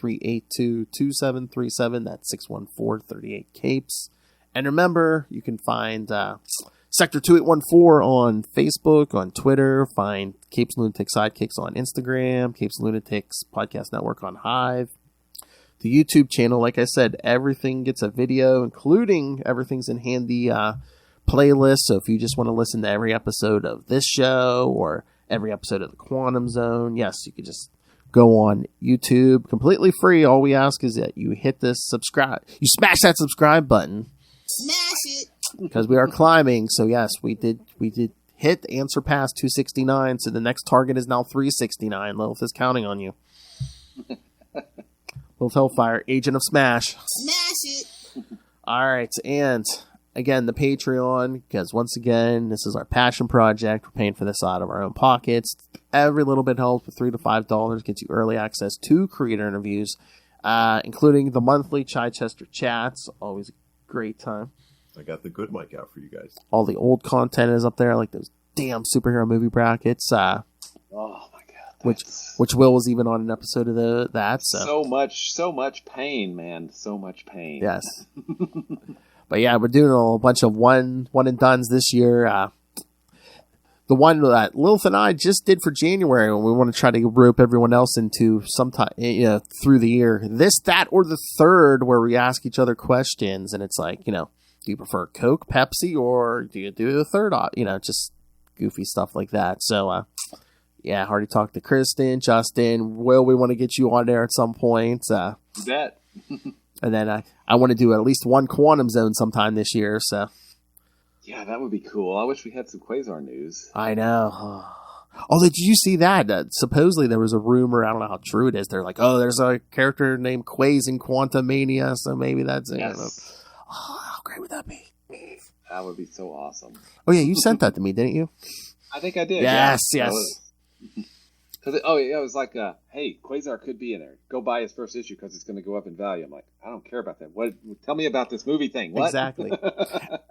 [SPEAKER 1] 614-382-2737. That's 614-38-CAPES. And remember, you can find Sector 2814 on Facebook, on Twitter. Find Capes and Lunatics Sidekicks on Instagram, Capes and Lunatics Podcast Network on Hive. The YouTube channel, like I said, everything gets a video, including everything's in handy playlist. So if you just want to listen to every episode of this show or every episode of the Quantum Zone, yes, you could just go on YouTube, completely free. All we ask is that you hit this subscribe. You smash that subscribe button.
[SPEAKER 2] Smash it!
[SPEAKER 1] Because we are climbing. So yes, we did hit and surpass 269. So the next target is now 369. Lilith is counting on you. Lilith Hellfire, Agent of Smash.
[SPEAKER 2] Smash it!
[SPEAKER 1] All right, and again, the Patreon, because once again, this is our passion project. We're paying for this out of our own pockets. Every little bit helps. With $3 to $5 gets you early access to creator interviews, including the monthly Chichester chats. Always a great time.
[SPEAKER 7] I got the good mic out for you guys.
[SPEAKER 1] All the old content is up there, like those damn superhero movie brackets.
[SPEAKER 5] Oh my god!
[SPEAKER 1] Which Will was even on an episode of that.
[SPEAKER 5] So much pain, man. So much pain.
[SPEAKER 1] Yes. But yeah, we're doing a bunch of one and dones this year. The one that Lilith and I just did for January, and we want to try to rope everyone else into sometime through the year. This, that, or the third, where we ask each other questions, and it's like, do you prefer Coke, Pepsi, or do you do the third? Just goofy stuff like that. So, yeah, already talked to Kristen, Justin. Will, we want to get you on there at some point.
[SPEAKER 5] You bet.
[SPEAKER 1] And then I want to do at least one Quantum Zone sometime this year. So,
[SPEAKER 5] yeah, that would be cool. I wish we had some Quasar news.
[SPEAKER 1] I know. Oh, did you see that? Supposedly there was a rumor. I don't know how true it is. They're like, oh, there's a character named Quaz in Quantumania, so maybe that's it.
[SPEAKER 5] Yes.
[SPEAKER 1] Oh, how great would that be?
[SPEAKER 5] That would be so awesome.
[SPEAKER 1] Oh yeah, you sent that to me, didn't you?
[SPEAKER 5] I think I did.
[SPEAKER 1] Yes,
[SPEAKER 5] yeah.
[SPEAKER 1] yes.
[SPEAKER 5] Because it was like, hey, Quasar could be in there. Go buy his first issue because it's going to go up in value. I'm like, I don't care about that. What? Tell me about this movie thing. What?
[SPEAKER 1] Exactly.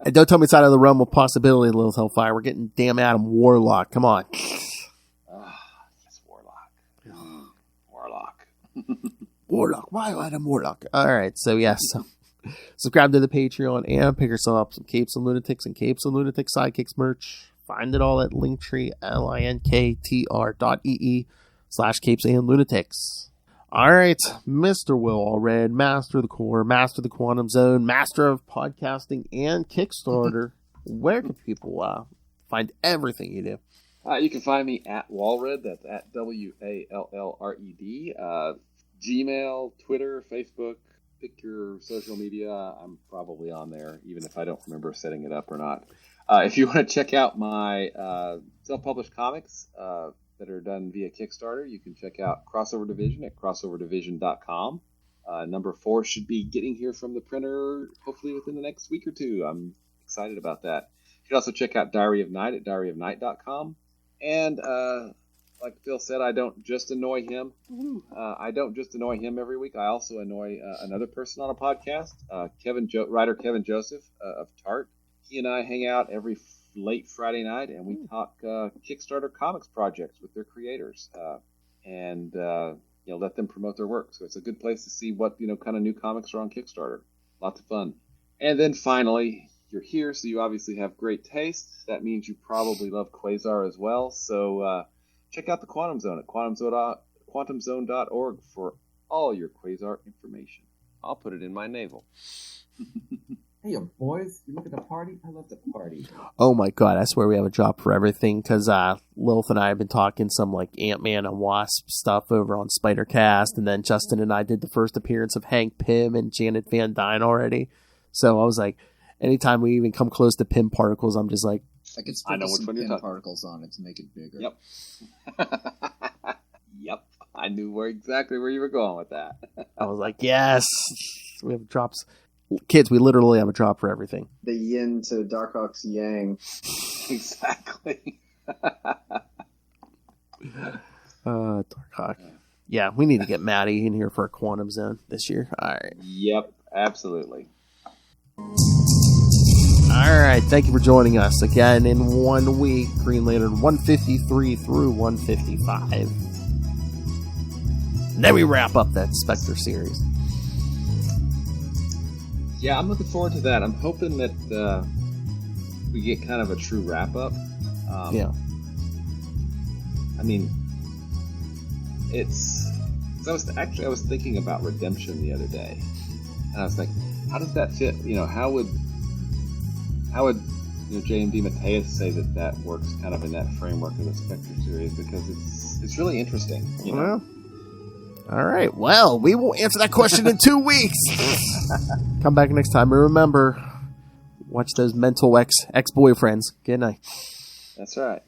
[SPEAKER 1] And don't tell me it's out of the realm of possibility, Lilith Hellfire. We're getting damn Adam Warlock. Come on.
[SPEAKER 5] Yes, Warlock. Warlock.
[SPEAKER 1] Warlock. Why Adam Warlock? All right. So yes. Subscribe to the Patreon and pick yourself up some Capes and Lunatics and Capes and Lunatics Sidekicks merch. Find it all at Linktree, linktr.ee/Capes and Lunatics. All right, Mr. Will Allred, Master of the Core, Master of the Quantum Zone, Master of Podcasting and Kickstarter. Where can people find everything you do?
[SPEAKER 5] You can find me at Walred. That's at WALLRED. Gmail, Twitter, Facebook, pick your social media. I'm probably on there, even if I don't remember setting it up or not. If you want to check out my self-published comics that are done via Kickstarter, you can check out Crossover Division at crossoverdivision.com. Number 4 should be getting here from the printer hopefully within the next week or two. I'm excited about that. You can also check out Diary of Night at diaryofnight.com. And like Phil said, I don't just annoy him. I don't just annoy him every week. I also annoy another person on a podcast, writer Kevin Joseph of Tart. He and I hang out every late Friday night, and we talk Kickstarter comics projects with their creators, and let them promote their work. So it's a good place to see what kind of new comics are on Kickstarter. Lots of fun. And then finally, you're here, so you obviously have great taste. That means you probably love Quasar as well. So check out the Quantum Zone at quantumzone.org for all your Quasar information. I'll put it in my navel.
[SPEAKER 3] Hey, boys, you look at the party? I love the party.
[SPEAKER 1] Oh my god, I swear we have a drop for everything, because Lilith and I have been talking some like Ant-Man and Wasp stuff over on Spider-Cast, and then Justin and I did the first appearance of Hank Pym and Janet Van Dyne already. So I was like, anytime we even come close to Pym particles, I'm just like,
[SPEAKER 8] I could sprinkle some Pym particles on it to make it bigger.
[SPEAKER 5] Yep. Yep. I knew exactly where you were going with that.
[SPEAKER 1] I was like, yes, we have drops. Kids, we literally have a drop for everything.
[SPEAKER 8] The yin to Darkhawk's yang.
[SPEAKER 5] Exactly.
[SPEAKER 1] Darkhawk. Yeah, we need to get Maddie in here for a Quantum Zone this year. All right.
[SPEAKER 5] Yep, absolutely.
[SPEAKER 1] All right, thank you for joining us again in 1 week. Green Lantern 153 through 155. And then we wrap up that Spectre series.
[SPEAKER 5] Yeah, I'm looking forward to that. I'm hoping that we get kind of a true wrap-up.
[SPEAKER 1] Yeah.
[SPEAKER 5] I mean, it's... I was thinking about Redemption the other day. And I was like, how does that fit? How would J.M.D. Mateus say that works kind of in that framework of the Spectre series? Because it's really interesting.
[SPEAKER 1] Well, all right. Well, we will answer that question in 2 weeks. Come back next time. And remember, watch those mental ex-boyfriends. Good night.
[SPEAKER 5] That's right.